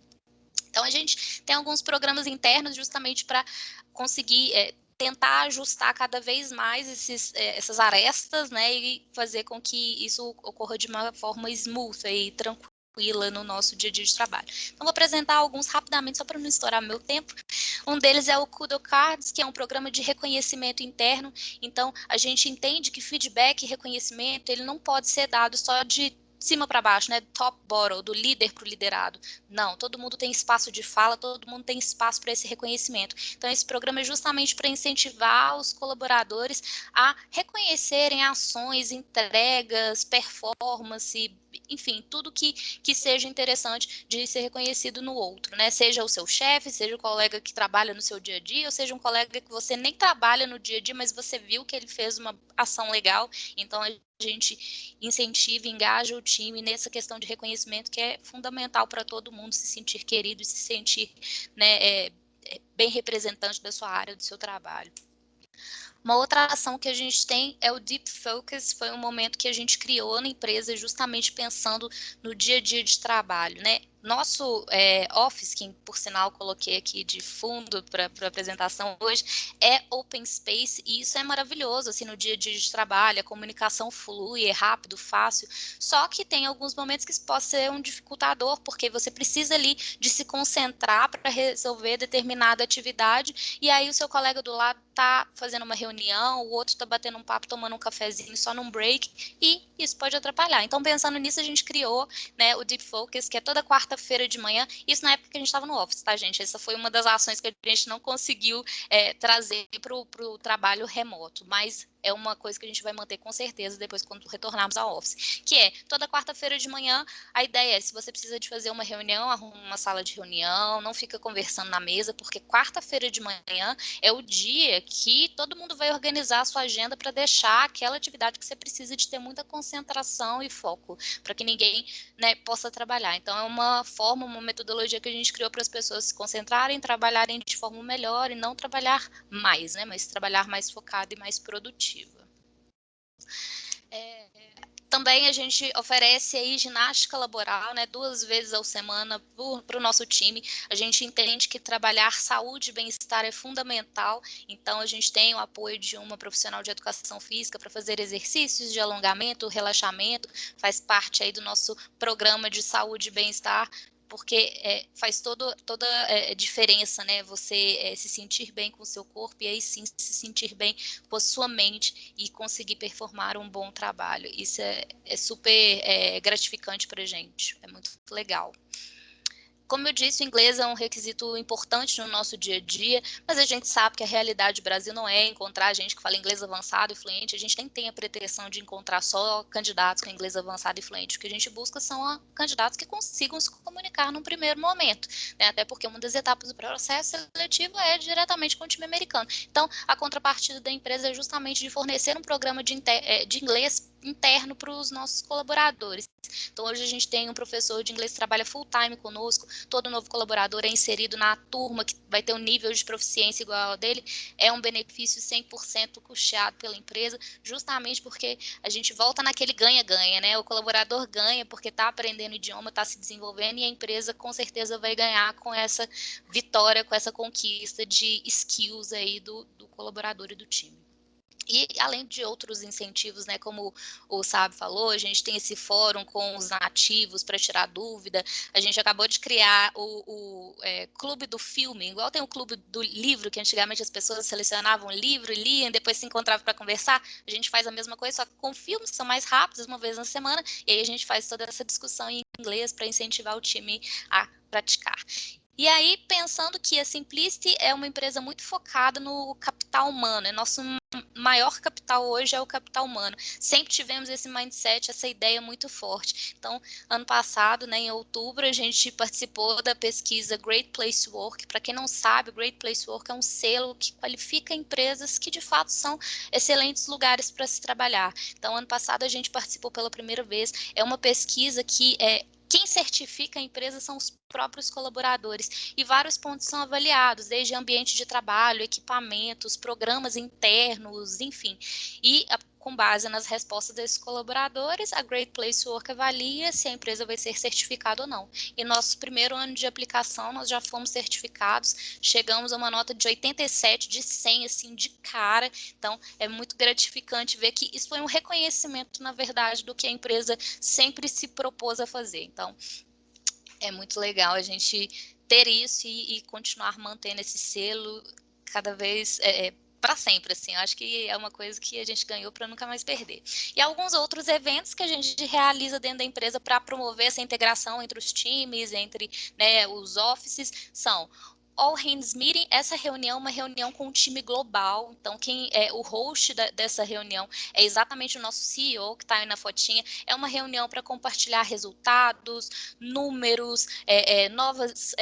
Então, a gente tem alguns programas internos justamente para conseguir tentar ajustar cada vez mais essas arestas, né, e fazer com que isso ocorra de uma forma smooth e tranquila no nosso dia a dia de trabalho. Então, vou apresentar alguns rapidamente, só para não estourar meu tempo. Um deles é o Kudo Cards, que é um programa de reconhecimento interno. Então, a gente entende que feedback e reconhecimento, ele não pode ser dado só de cima para baixo, né, top bottom, do líder para o liderado. Não, todo mundo tem espaço de fala, todo mundo tem espaço para esse reconhecimento. Então, esse programa é justamente para incentivar os colaboradores a reconhecerem ações, entregas, performance, enfim, tudo que seja interessante de ser reconhecido no outro, né? Seja o seu chefe, seja o colega que trabalha no seu dia a dia, ou seja um colega que você nem trabalha no dia a dia, mas você viu que ele fez uma ação legal, então a gente incentiva e engaja o time nessa questão de reconhecimento que é fundamental para todo mundo se sentir querido e se sentir, né, bem representante da sua área, do seu trabalho. Uma outra ação que a gente tem é o Deep Focus, foi um momento que a gente criou na empresa justamente pensando no dia a dia de trabalho, né? Nosso Office, que por sinal coloquei aqui de fundo para a apresentação hoje, é open space e isso é maravilhoso, assim, no dia a dia de trabalho, a comunicação flui, é rápido, fácil, só que tem alguns momentos que isso pode ser um dificultador, porque você precisa ali de se concentrar para resolver determinada atividade e aí o seu colega do lado está fazendo uma reunião, o outro está batendo um papo, tomando um cafezinho só num break e isso pode atrapalhar. Então, pensando nisso, a gente criou, né, o Deep Focus, que é toda quarta-feira de manhã, isso na época que a gente estava no office, tá, gente? Essa foi uma das ações que a gente não conseguiu trazer para o trabalho remoto, mas é uma coisa que a gente vai manter com certeza depois quando retornarmos ao office, que é toda quarta-feira de manhã, a ideia é, se você precisa de fazer uma reunião, arruma uma sala de reunião, não fica conversando na mesa, porque quarta-feira de manhã é o dia que todo mundo vai organizar a sua agenda para deixar aquela atividade que você precisa de ter muita concentração e foco, para que ninguém, né, possa trabalhar. Então, é uma forma, uma metodologia que a gente criou para as pessoas se concentrarem, trabalharem de forma melhor e não trabalhar mais, né, mas trabalhar mais focado e mais produtivo. Também a gente oferece aí ginástica laboral, né, 2 vezes ao semana para o nosso time. A gente entende que trabalhar saúde e bem-estar é fundamental, então a gente tem o apoio de uma profissional de educação física para fazer exercícios de alongamento, relaxamento, faz parte aí do nosso programa de saúde e bem-estar, porque faz toda diferença, né? Você se sentir bem com o seu corpo e aí sim se sentir bem com a sua mente e conseguir performar um bom trabalho. Isso é super gratificante para a gente, é muito legal. Como eu disse, o inglês é um requisito importante no nosso dia a dia, mas a gente sabe que a realidade do Brasil não é encontrar gente que fala inglês avançado e fluente, a gente nem tem a pretensão de encontrar só candidatos com inglês avançado e fluente, o que a gente busca são candidatos que consigam se comunicar num primeiro momento, né? Até porque uma das etapas do processo seletivo é diretamente com o time americano. Então, a contrapartida da empresa é justamente de fornecer um programa de inglês interno para os nossos colaboradores. Então, hoje a gente tem um professor de inglês que trabalha full time conosco, todo novo colaborador é inserido na turma que vai ter um nível de proficiência igual ao dele, é um benefício 100% custeado pela empresa, justamente porque a gente volta naquele ganha-ganha, né? O colaborador ganha porque está aprendendo o idioma, está se desenvolvendo e a empresa com certeza vai ganhar com essa vitória, com essa conquista de skills aí do colaborador e do time. E além de outros incentivos, né, como o Sábio falou, a gente tem esse fórum com os nativos para tirar dúvida, a gente acabou de criar o clube do filme, igual tem o clube do livro, que antigamente as pessoas selecionavam um livro, liam, depois se encontravam para conversar, a gente faz a mesma coisa, só que com filmes que são mais rápidos, uma vez na semana, e aí a gente faz toda essa discussão em inglês para incentivar o time a praticar. E aí, pensando que a Simplicity é uma empresa muito focada no capital humano, nosso maior capital hoje é o capital humano. Sempre tivemos esse mindset, essa ideia muito forte. Então, ano passado, né, em outubro, a gente participou da pesquisa Great Place to Work. Para quem não sabe, o Great Place to Work é um selo que qualifica empresas que, de fato, são excelentes lugares para se trabalhar. Então, ano passado, a gente participou pela primeira vez. É uma pesquisa que quem certifica a empresa são os próprios colaboradores e vários pontos são avaliados, desde ambiente de trabalho, equipamentos, programas internos, enfim. E com base nas respostas desses colaboradores, a Great Place to Work avalia se a empresa vai ser certificada ou não. E nosso primeiro ano de aplicação, nós já fomos certificados, chegamos a uma nota de 87 de 100, assim, de cara. Então, é muito gratificante ver que isso foi um reconhecimento, na verdade, do que a empresa sempre se propôs a fazer. Então, é muito legal a gente ter isso e continuar mantendo esse selo cada vez para sempre, assim. Eu acho que é uma coisa que a gente ganhou para nunca mais perder. E alguns outros eventos que a gente realiza dentro da empresa para promover essa integração entre os times, entre, né, os offices, são All Hands Meeting. Essa reunião é uma reunião com um time global, então quem é o host dessa reunião é exatamente o nosso CEO, que está aí na fotinha. É uma reunião para compartilhar resultados, números, novas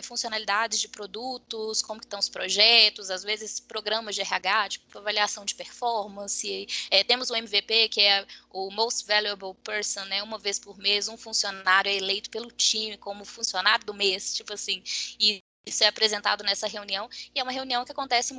funcionalidades de produtos, como que estão os projetos, às vezes programas de RH, tipo avaliação de performance. Temos o MVP, que é o Most Valuable Person, né? Uma vez por mês, um funcionário é eleito pelo time como funcionário do mês, tipo assim, e isso é apresentado nessa reunião, e é uma reunião que acontece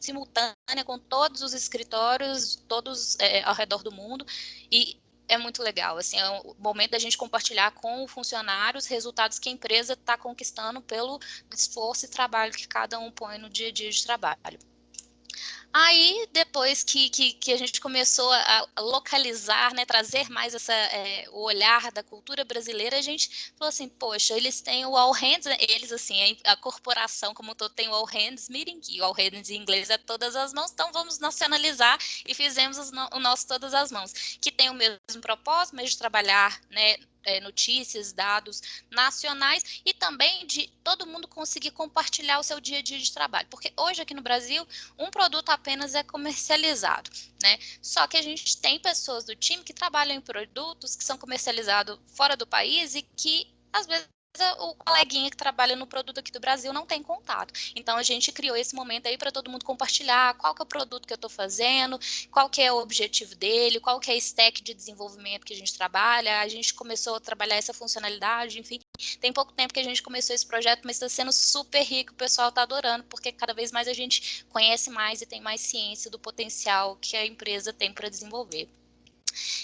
simultânea com todos os escritórios, todos ao redor do mundo, e é muito legal, assim, é o momento da gente compartilhar com o funcionário os resultados que a empresa está conquistando pelo esforço e trabalho que cada um põe no dia a dia de trabalho. Aí, depois que a gente começou a localizar, né, trazer mais o olhar da cultura brasileira, a gente falou assim, poxa, eles têm o All Hands, né, eles, assim, a corporação como todo tem o All Hands Meeting, que o All Hands em inglês é todas as mãos, então vamos nacionalizar e fizemos o nosso todas as mãos, que tem o mesmo propósito, mas de trabalhar, né, notícias, dados nacionais e também de todo mundo conseguir compartilhar o seu dia a dia de trabalho, porque hoje aqui no Brasil um produto apenas é comercializado, né? Só que a gente tem pessoas do time que trabalham em produtos que são comercializados fora do país e que às vezes o coleguinha que trabalha no produto aqui do Brasil não tem contato. Então, a gente criou esse momento aí para todo mundo compartilhar qual que é o produto que eu estou fazendo, qual que é o objetivo dele, qual que é a stack de desenvolvimento que a gente trabalha. A gente começou a trabalhar essa funcionalidade, enfim. Tem pouco tempo que a gente começou esse projeto, mas está sendo super rico, o pessoal está adorando, porque cada vez mais a gente conhece mais e tem mais ciência do potencial que a empresa tem para desenvolver.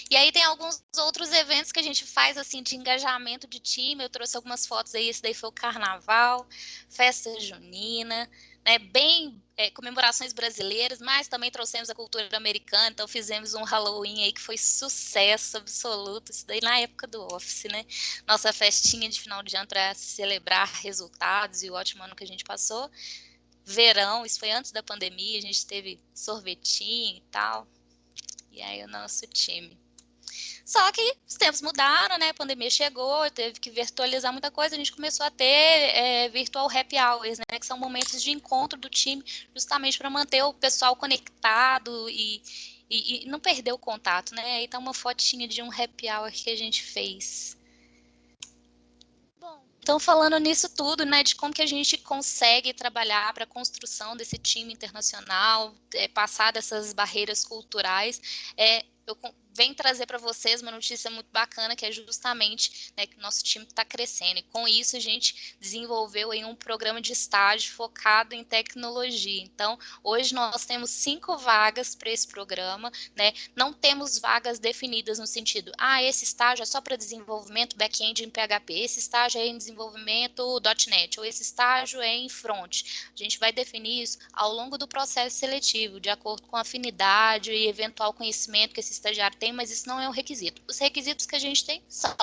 E aí tem alguns outros eventos que a gente faz, assim, de engajamento de time. Eu trouxe algumas fotos aí, esse daí foi o carnaval, festa junina, né, bem comemorações brasileiras, mas também trouxemos a cultura americana, então fizemos um Halloween aí que foi sucesso absoluto, isso daí na época do Office, né, nossa festinha de final de ano para celebrar resultados e o ótimo ano que a gente passou. Verão, isso foi antes da pandemia, a gente teve sorvetinho e tal, e aí o nosso time. Só que os tempos mudaram, né? A pandemia chegou, teve que virtualizar muita coisa. A gente começou a ter virtual happy hours, né? Que são momentos de encontro do time, justamente para manter o pessoal conectado e não perder o contato, né? Aí tá uma fotinha de um happy hour que a gente fez. Bom, então falando nisso tudo, né, de como que a gente consegue trabalhar para a construção desse time internacional, passar dessas barreiras culturais, eu venho trazer para vocês uma notícia muito bacana, que é justamente, né, que o nosso time está crescendo. E com isso a gente desenvolveu aí um programa de estágio focado em tecnologia. Então, hoje nós temos 5 vagas para esse programa, né? Não temos vagas definidas no sentido, esse estágio é só para desenvolvimento back-end em PHP, esse estágio é em desenvolvimento .NET, ou esse estágio é em front. A gente vai definir isso ao longo do processo seletivo, de acordo com a afinidade e eventual conhecimento que esse estagiário tem, mas isso não é um requisito. Os requisitos que a gente tem são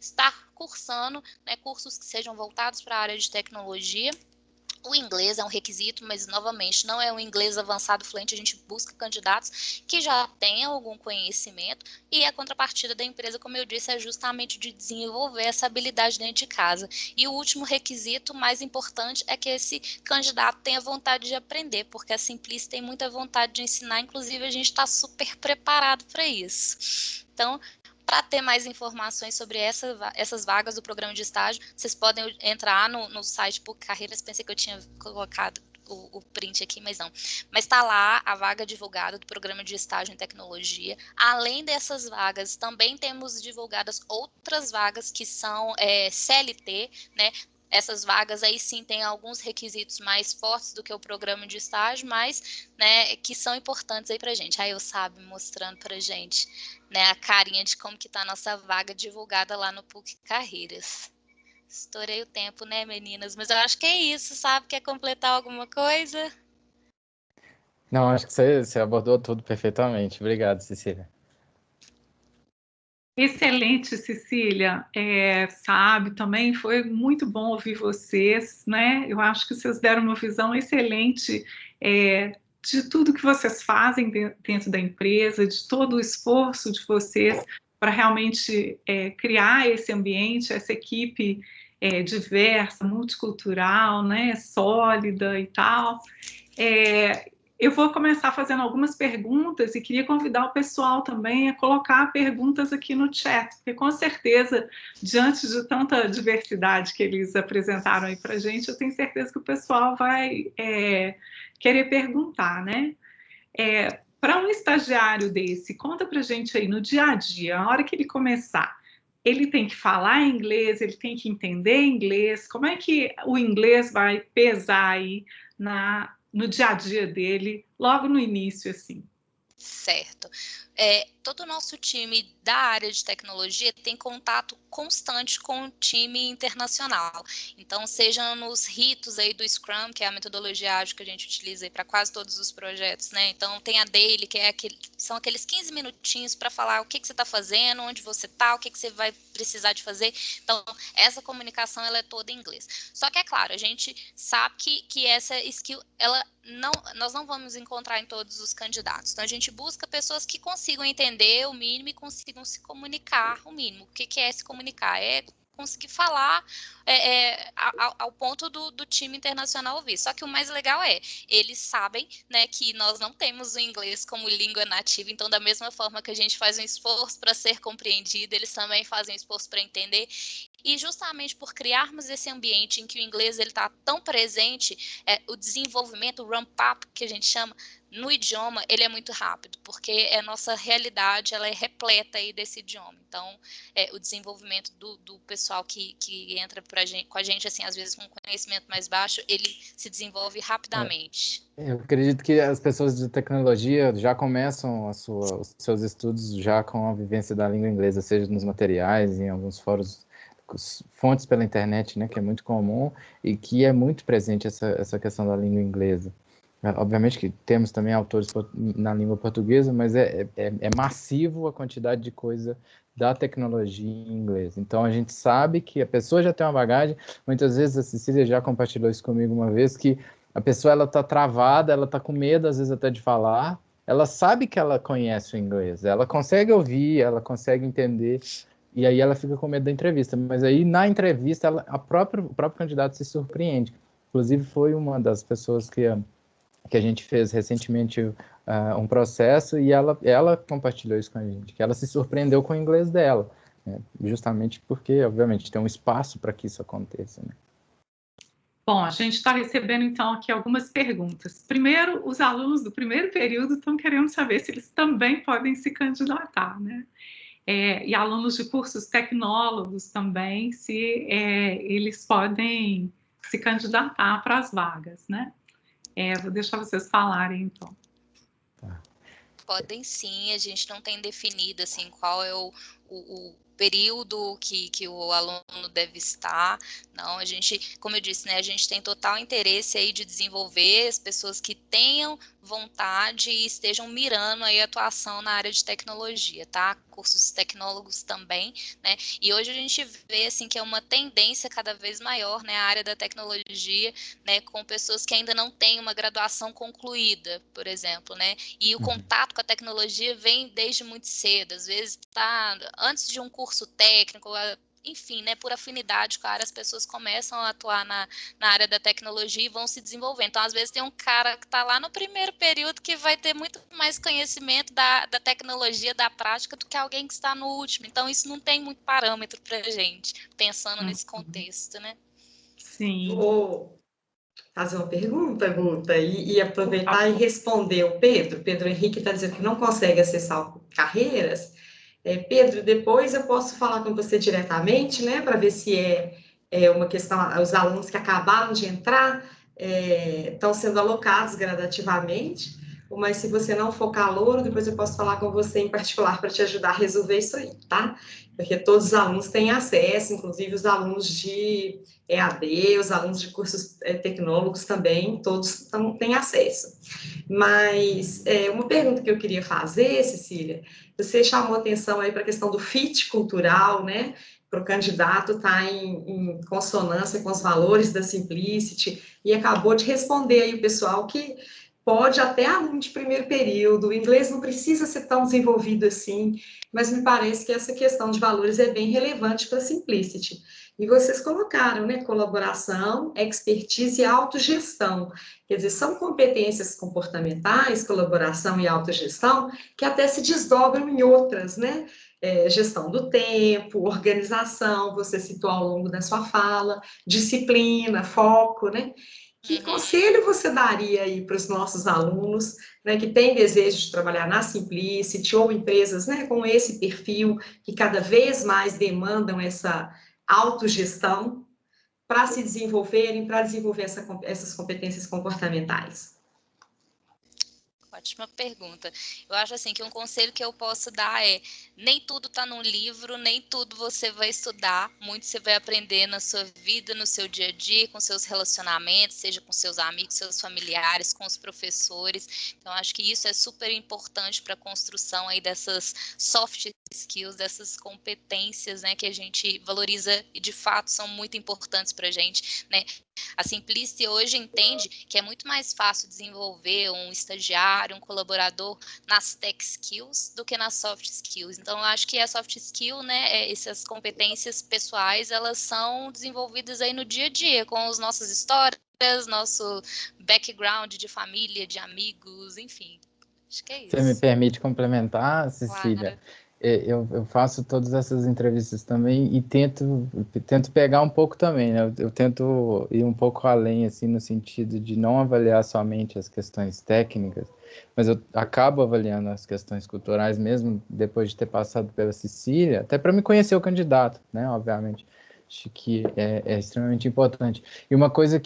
estar cursando, né, cursos que sejam voltados para a área de tecnologia, O inglês é um requisito, mas, novamente, não é um inglês avançado fluente. A gente busca candidatos que já tenham algum conhecimento, e a contrapartida da empresa, como eu disse, é justamente de desenvolver essa habilidade dentro de casa. E o último requisito, mais importante, é que esse candidato tenha vontade de aprender, porque a Simplice tem muita vontade de ensinar, inclusive a gente está super preparado para isso. Então, para ter mais informações sobre essas vagas do programa de estágio, vocês podem entrar no site PUC Carreiras. Pensei que eu tinha colocado o print aqui, mas não. Mas está lá a vaga divulgada do programa de estágio em tecnologia. Além dessas vagas, também temos divulgadas outras vagas que são CLT, né? Essas vagas aí sim têm alguns requisitos mais fortes do que o programa de estágio, mas, né, que são importantes aí pra gente. Aí eu sabe mostrando pra gente, né, a carinha de como que tá a nossa vaga divulgada lá no PUC Carreiras. Estourei o tempo, né, meninas? Mas eu acho que é isso, sabe? Quer completar alguma coisa? Não, acho que você abordou tudo perfeitamente. Obrigado, Cecília. Excelente, Cecília. Sabe, também foi muito bom ouvir vocês, né? Eu acho que vocês deram uma visão excelente de tudo que vocês fazem dentro da empresa, de todo o esforço de vocês para realmente criar esse ambiente, essa equipe diversa, multicultural, né? Sólida e tal. Eu vou começar fazendo algumas perguntas e queria convidar o pessoal também a colocar perguntas aqui no chat, porque com certeza, diante de tanta diversidade que eles apresentaram aí para a gente, eu tenho certeza que o pessoal vai querer perguntar, né? Para um estagiário desse, conta para a gente aí no dia a dia, a hora que ele começar, ele tem que falar inglês, ele tem que entender inglês, como é que o inglês vai pesar aí no dia a dia dele, logo no início, assim? Certo. Todo o nosso time da área de tecnologia tem contato constante com o time internacional. Então, seja nos ritos aí do Scrum, que é a metodologia ágil que a gente utiliza para quase todos os projetos, né? Então, tem a Daily, que são aqueles 15 minutinhos para falar o que você está fazendo, onde você está, o que você vai precisar de fazer. Então, essa comunicação ela é toda em inglês. Só que, é claro, a gente sabe que essa skill, nós não vamos encontrar em todos os candidatos. Então, a gente busca pessoas que consigam entender o mínimo e consigam se comunicar o mínimo. O que é se comunicar? É conseguir falar ao ponto do time internacional ouvir. Só que o mais legal eles sabem, né, que nós não temos o inglês como língua nativa, então da mesma forma que a gente faz um esforço para ser compreendido, eles também fazem um esforço para entender. E justamente por criarmos esse ambiente em que o inglês está tão presente, o desenvolvimento, o ramp-up, que a gente chama, no idioma, ele é muito rápido, porque a nossa realidade ela é repleta aí desse idioma. Então, o desenvolvimento do pessoal que entra com a gente, assim, às vezes com conhecimento mais baixo, ele se desenvolve rapidamente. Eu acredito que as pessoas de tecnologia já começam os seus estudos já com a vivência da língua inglesa, seja nos materiais, em alguns fóruns, fontes pela internet, né, que é muito comum e que é muito presente essa questão da língua inglesa. Obviamente que temos também autores na língua portuguesa, mas é massivo a quantidade de coisa da tecnologia em inglês. Então, a gente sabe que a pessoa já tem uma bagagem. Muitas vezes, a Cecília já compartilhou isso comigo uma vez, que a pessoa ela está travada, ela está com medo, às vezes, até de falar. Ela sabe que ela conhece o inglês, ela consegue ouvir, ela consegue entender, e aí ela fica com medo da entrevista. Mas aí, na entrevista, o próprio candidato se surpreende. Inclusive, foi uma das pessoas que a gente fez recentemente um processo e ela compartilhou isso com a gente, que ela se surpreendeu com o inglês dela, né? Justamente porque, obviamente, tem um espaço para que isso aconteça, né? Bom, a gente está recebendo, então, aqui algumas perguntas. Primeiro, os alunos do primeiro período estão querendo saber se eles também podem se candidatar, né? E alunos de cursos tecnólogos também, se eles podem se candidatar para as vagas, né? Vou deixar vocês falarem, então. Podem sim, a gente não tem definido assim qual é o período que o aluno deve estar. Não, a gente, como eu disse, né, a gente tem total interesse aí de desenvolver as pessoas que tenham vontade e estejam mirando aí a atuação na área de tecnologia, tá? Cursos tecnólogos também, né? E hoje a gente vê, assim, que é uma tendência cada vez maior, né, a área da tecnologia, né, com pessoas que ainda não têm uma graduação concluída, por exemplo, né? E o contato com a tecnologia vem desde muito cedo, às vezes tá antes de um curso técnico, enfim, né, por afinidade com a área, as pessoas começam a atuar na área da tecnologia e vão se desenvolvendo. Então, às vezes, tem um cara que está lá no primeiro período que vai ter muito mais conhecimento da tecnologia, da prática, do que alguém que está no último. Então, isso não tem muito parâmetro para a gente, pensando nesse contexto, né? Sim. Vou fazer uma pergunta, Guta, e aproveitar e responder o Pedro. Pedro Henrique está dizendo que não consegue acessar carreiras. Pedro, depois eu posso falar com você diretamente, né, para ver se é uma questão, os alunos que acabaram de entrar estão sendo alocados gradativamente, mas se você não for calouro, depois eu posso falar com você em particular para te ajudar a resolver isso aí, tá? Porque todos os alunos têm acesso, inclusive os alunos de EAD, os alunos de cursos tecnólogos também, todos têm acesso. Mas uma pergunta que eu queria fazer, Cecília, você chamou atenção aí para a questão do fit cultural, né? Para o candidato estar em consonância com os valores da Simplicity, e acabou de responder aí o pessoal que pode até aluno de primeiro período, o inglês não precisa ser tão desenvolvido assim, mas me parece que essa questão de valores é bem relevante para a Simplicity. E vocês colocaram, né, colaboração, expertise e autogestão. Quer dizer, são competências comportamentais, colaboração e autogestão, que até se desdobram em outras, né? Gestão do tempo, organização, você citou ao longo da sua fala, disciplina, foco, né? Que conselho você daria aí para os nossos alunos, né, que têm desejo de trabalhar na Simplicity ou empresas, né, com esse perfil que cada vez mais demandam essa autogestão para se desenvolverem, para desenvolver essas competências comportamentais? Ótima pergunta. Eu acho assim que um conselho que eu posso dar é: nem tudo está num livro, nem tudo você vai estudar, muito você vai aprender na sua vida, no seu dia a dia, com seus relacionamentos, seja com seus amigos, seus familiares, com os professores. Então, acho que isso é super importante para a construção aí dessas soft skills, dessas competências, né, que a gente valoriza e de fato são muito importantes para a gente, né? A Simplicity hoje entende que é muito mais fácil desenvolver um estagiário, um colaborador nas tech skills do que nas soft skills. Então, eu acho que a soft skill, né, essas competências pessoais, elas são desenvolvidas aí no dia a dia, com as nossas histórias, nosso background de família, de amigos, enfim. Acho que é isso. Você me permite complementar, Cecília? Claro. Eu faço todas essas entrevistas também e tento pegar um pouco também, né? Eu tento ir um pouco além, assim, no sentido de não avaliar somente as questões técnicas, mas eu acabo avaliando as questões culturais mesmo depois de ter passado pela Cecília, até para me conhecer o candidato, né? Obviamente, acho que é extremamente importante. E uma coisa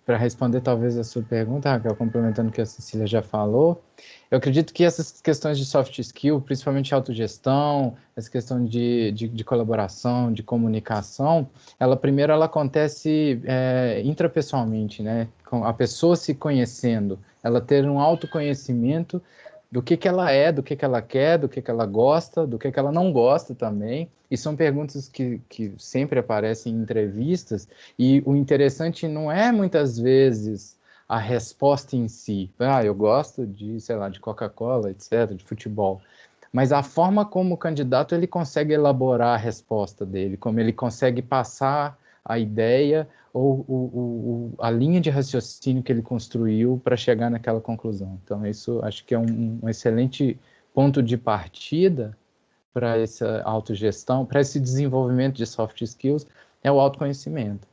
para responder talvez a sua pergunta, Raquel, complementando o que a Cecília já falou, eu acredito que essas questões de soft skill, principalmente autogestão, essa questão de colaboração, de comunicação, primeiro ela acontece intrapessoalmente, né? Com a pessoa se conhecendo, ela ter um autoconhecimento do que ela é, do que ela quer, do que ela gosta, do que ela não gosta também. E são perguntas que sempre aparecem em entrevistas, e o interessante não é muitas vezes a resposta em si. Eu gosto de, sei lá, de Coca-Cola, etc., de futebol. Mas a forma como o candidato ele consegue elaborar a resposta dele, como ele consegue passar a ideia ou a linha de raciocínio que ele construiu para chegar naquela conclusão. Então, isso acho que é um excelente ponto de partida para essa autogestão, para esse desenvolvimento de soft skills, é o autoconhecimento.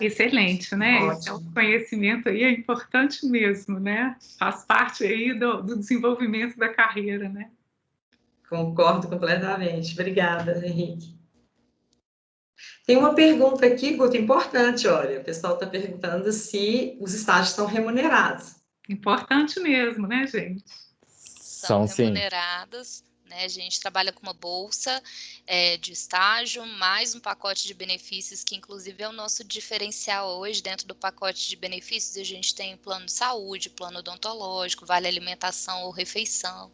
Excelente, né? Ótimo. Esse autoconhecimento aí é importante mesmo, né? Faz parte aí do desenvolvimento da carreira, né? Concordo completamente. Obrigada, Henrique. Tem uma pergunta aqui, Guto, importante, olha. O pessoal está perguntando se os estágios estão remunerados. Importante mesmo, né, gente? São, sim. remuneradas, né? A gente trabalha com uma bolsa de estágio, mais um pacote de benefícios, que inclusive é o nosso diferencial hoje. Dentro do pacote de benefícios, a gente tem plano de saúde, plano odontológico, vale alimentação ou refeição.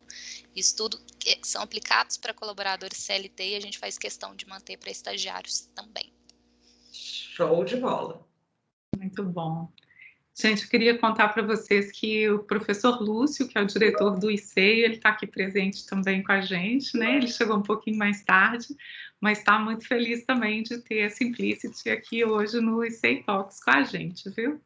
Isso tudo são aplicados para colaboradores CLT e a gente faz questão de manter para estagiários também. Show de bola. Muito bom. Gente, eu queria contar para vocês que o professor Lúcio, que é o diretor do ICEI, ele está aqui presente também com a gente, né? Ele chegou um pouquinho mais tarde, mas está muito feliz também de ter a Simplicity aqui hoje no ICEI Talks com a gente, viu?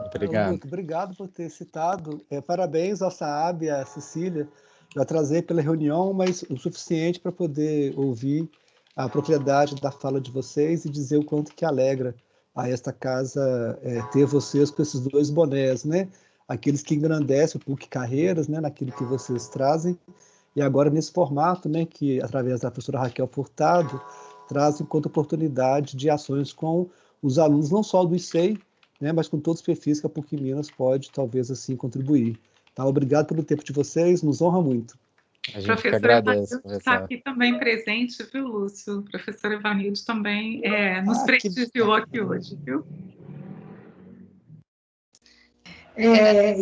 Obrigado. Obrigado por ter citado. Parabéns ao Saab e à Cecília. Eu atrasei pela reunião, mas o suficiente para poder ouvir a propriedade da fala de vocês e dizer o quanto que alegra a esta casa ter vocês com esses dois bonés, né? Aqueles que engrandecem o PUC Carreiras, né? Naquilo que vocês trazem, e agora nesse formato, né? Que através da professora Raquel Furtado traz enquanto oportunidade de ações com os alunos, não só do ICEI, né? Mas com todos os perfis que a PUC Minas pode, talvez, assim, contribuir. Tá? Obrigado pelo tempo de vocês, nos honra muito. A gente que agradece, professor. Está aqui também presente, viu, Lúcio? O professor Evanildo também nos prestigiou aqui hoje, viu?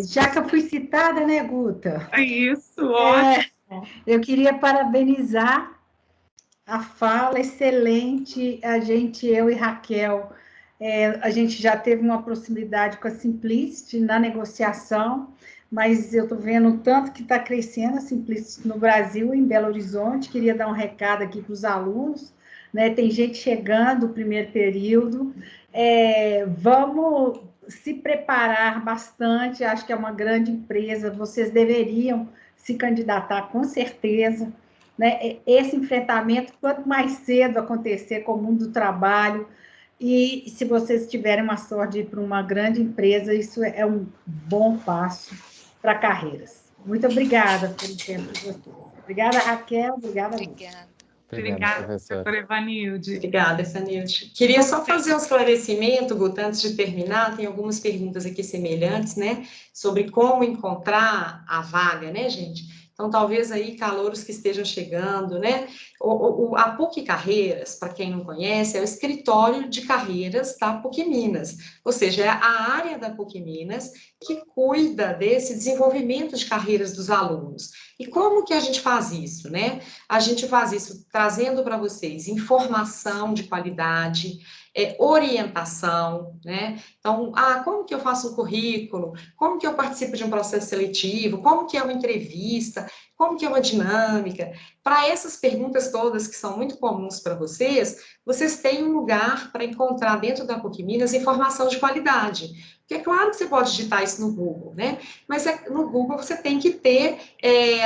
Já que eu fui citada, né, Guta? É isso, ótimo. Eu queria parabenizar a fala excelente, eu e Raquel. A gente já teve uma proximidade com a Simplicity na negociação, mas eu estou vendo o tanto que está crescendo a Simplicity no Brasil, em Belo Horizonte. Queria dar um recado aqui para os alunos, né? Tem gente chegando no primeiro período. Vamos se preparar bastante, acho que é uma grande empresa, vocês deveriam se candidatar com certeza, né? Esse enfrentamento, quanto mais cedo acontecer com o mundo do trabalho, e se vocês tiverem uma sorte de ir para uma grande empresa, isso é um bom passo para carreiras. Muito obrigada pelo tempo de vocês. Obrigada, Raquel. Obrigada, Obrigada, professora Evanilde. Obrigada, Evanilde. Queria só fazer um esclarecimento, Guta, antes de terminar. Tem algumas perguntas aqui semelhantes, né? Sobre como encontrar a vaga, né, gente? Então, talvez aí, calouros que estejam chegando, né? A PUC Carreiras, para quem não conhece, é o escritório de carreiras da PUC Minas, ou seja, é a área da PUC Minas que cuida desse desenvolvimento de carreiras dos alunos. E como que a gente faz isso, né? A gente faz isso trazendo para vocês informação de qualidade, orientação, né? Então, como que eu faço um currículo? Como que eu participo de um processo seletivo? Como que é uma entrevista? Como que é uma dinâmica? Para essas perguntas todas que são muito comuns para vocês, vocês têm um lugar para encontrar dentro da PUC Minas informação de qualidade. Porque é claro que você pode digitar isso no Google, né? Mas no Google você tem que ter,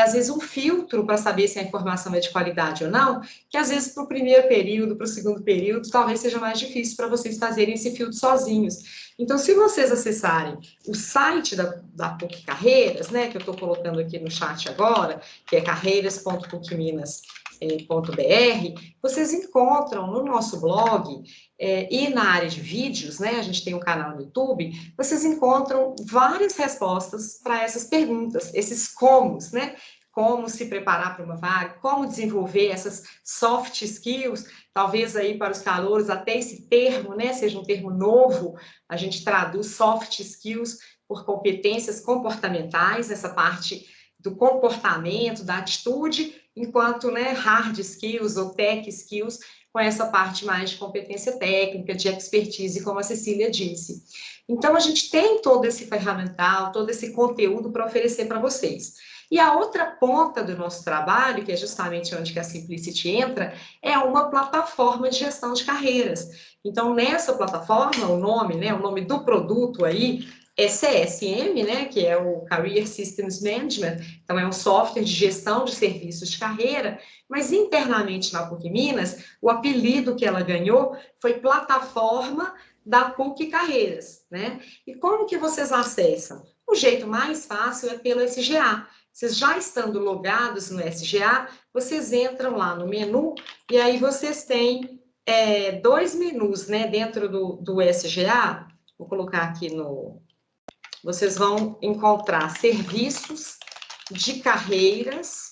às vezes, um filtro para saber se a informação é de qualidade ou não, que às vezes para o primeiro período, para o segundo período, talvez seja mais difícil para vocês fazerem esse filtro sozinhos. Então, se vocês acessarem o site da PUC Carreiras, né, que eu estou colocando aqui no chat agora, que é carreiras.pucminas.br, vocês encontram no nosso blog e na área de vídeos, né, a gente tem um canal no YouTube, vocês encontram várias respostas para essas perguntas, esses comos, né? Como se preparar para uma vaga, como desenvolver essas soft skills, talvez aí para os calouros até esse termo, né, seja um termo novo, a gente traduz soft skills por competências comportamentais, essa parte do comportamento, da atitude, enquanto, né, hard skills ou tech skills, com essa parte mais de competência técnica, de expertise, como a Cecília disse. Então, a gente tem todo esse ferramental, todo esse conteúdo para oferecer para vocês. E a outra ponta do nosso trabalho, que é justamente onde que a Simplicity entra, é uma plataforma de gestão de carreiras. Então, nessa plataforma, o nome do produto aí é CSM, né, que é o Career Systems Management, então é um software de gestão de serviços de carreira, mas internamente na PUC Minas, o apelido que ela ganhou foi Plataforma da PUC Carreiras, né? E como que vocês acessam? O jeito mais fácil é pelo SGA. Vocês já estando logados no SGA, vocês entram lá no menu e aí vocês têm dois menus, né, dentro do SGA. Vou colocar aqui vocês vão encontrar serviços de carreiras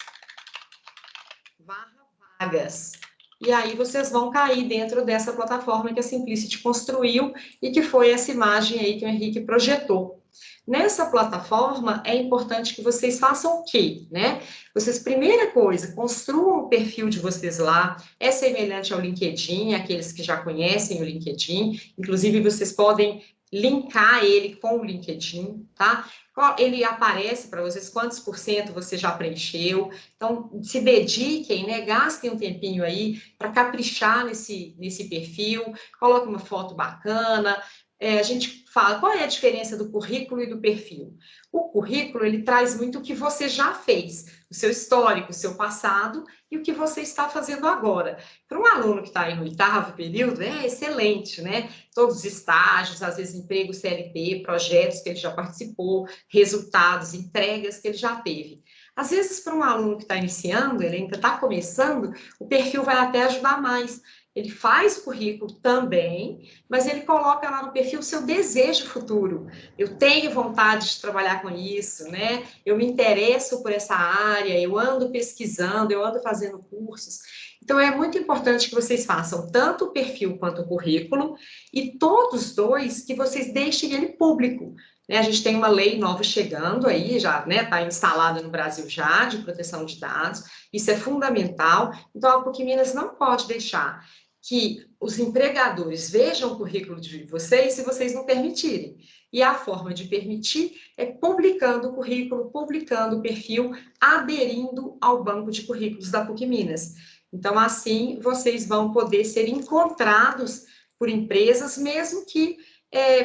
/vagas. E aí vocês vão cair dentro dessa plataforma que a Simplicity construiu e que foi essa imagem aí que o Henrique projetou. Nessa plataforma, é importante que vocês façam o quê, né? Vocês, primeira coisa, construam o perfil de vocês lá, é semelhante ao LinkedIn, aqueles que já conhecem o LinkedIn, inclusive vocês podem linkar ele com o LinkedIn, tá? Ele aparece para vocês quantos por cento você já preencheu, então se dediquem, né? Gastem um tempinho aí para caprichar nesse perfil, coloque uma foto bacana. A gente fala, qual é a diferença do currículo e do perfil? O currículo, ele traz muito o que você já fez, o seu histórico, o seu passado e o que você está fazendo agora. Para um aluno que está aí no 8º período, é excelente, né? Todos os estágios, às vezes emprego CLT, projetos que ele já participou, resultados, entregas que ele já teve. Às vezes, para um aluno que está iniciando, ele ainda está começando, o perfil vai até ajudar mais. Ele faz o currículo também, mas ele coloca lá no perfil o seu desejo futuro. Eu tenho vontade de trabalhar com isso, né? Eu me interesso por essa área, eu ando pesquisando, eu ando fazendo cursos. Então, é muito importante que vocês façam tanto o perfil quanto o currículo, e todos os dois que vocês deixem ele público. A gente tem uma lei nova chegando aí, já está instalada no Brasil já, de proteção de dados, isso é fundamental. Então, a PUC Minas não pode deixar que os empregadores vejam o currículo de vocês se vocês não permitirem. E a forma de permitir é publicando o currículo, publicando o perfil, aderindo ao banco de currículos da PUC Minas. Então, assim, vocês vão poder ser encontrados por empresas, mesmo que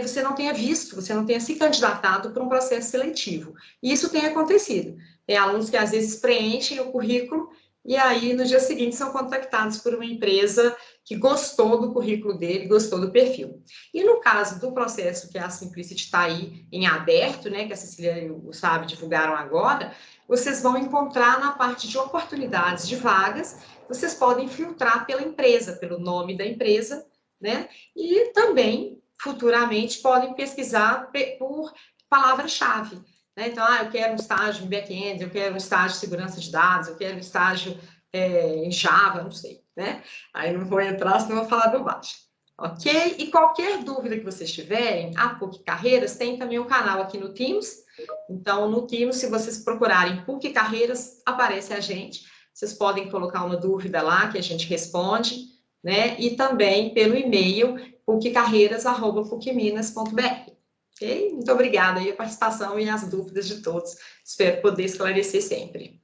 você não tenha visto, você não tenha se candidatado para um processo seletivo. E isso tem acontecido. Tem alunos que, às vezes, preenchem o currículo e aí, no dia seguinte, são contactados por uma empresa que gostou do currículo dele, gostou do perfil. E no caso do processo que a Simplicity está aí em aberto, né, que a Cecília e o Sábio divulgaram agora, vocês vão encontrar na parte de oportunidades de vagas, vocês podem filtrar pela empresa, pelo nome da empresa, né, e também, futuramente, podem pesquisar por palavra-chave. Então, eu quero um estágio em back-end, eu quero um estágio de segurança de dados, eu quero um estágio em Java, não sei, né? Aí não vou entrar, senão vou falar bobagem. Ok? E qualquer dúvida que vocês tiverem, a PUC Carreiras tem também um canal aqui no Teams. Então, no Teams, se vocês procurarem PUC Carreiras, aparece a gente. Vocês podem colocar uma dúvida lá que a gente responde, né? E também pelo e-mail puccarreiras@pucminas.br. Okay? Muito obrigada aí a participação e as dúvidas de todos. Espero poder esclarecer sempre.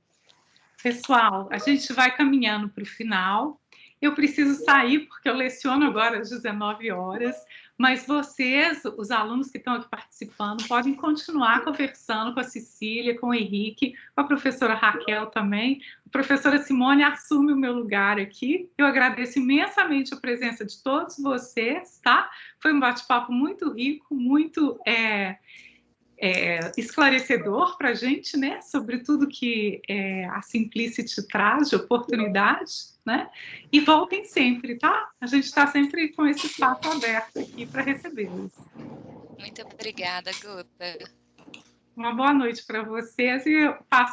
Pessoal, a gente vai caminhando para o final. Eu preciso sair porque eu leciono agora às 19 horas, mas vocês, os alunos que estão aqui participando, podem continuar conversando com a Cecília, com o Henrique, com a professora Raquel também. A professora Simone assume o meu lugar aqui. Eu agradeço imensamente a presença de todos vocês, tá? Foi um bate-papo muito rico, muito esclarecedor para a gente, né, sobre tudo que a Simplicity traz de oportunidade, né, e voltem sempre, tá? A gente está sempre com esse espaço aberto aqui para recebê-los. Muito obrigada, Guta. Uma boa noite para vocês e eu passo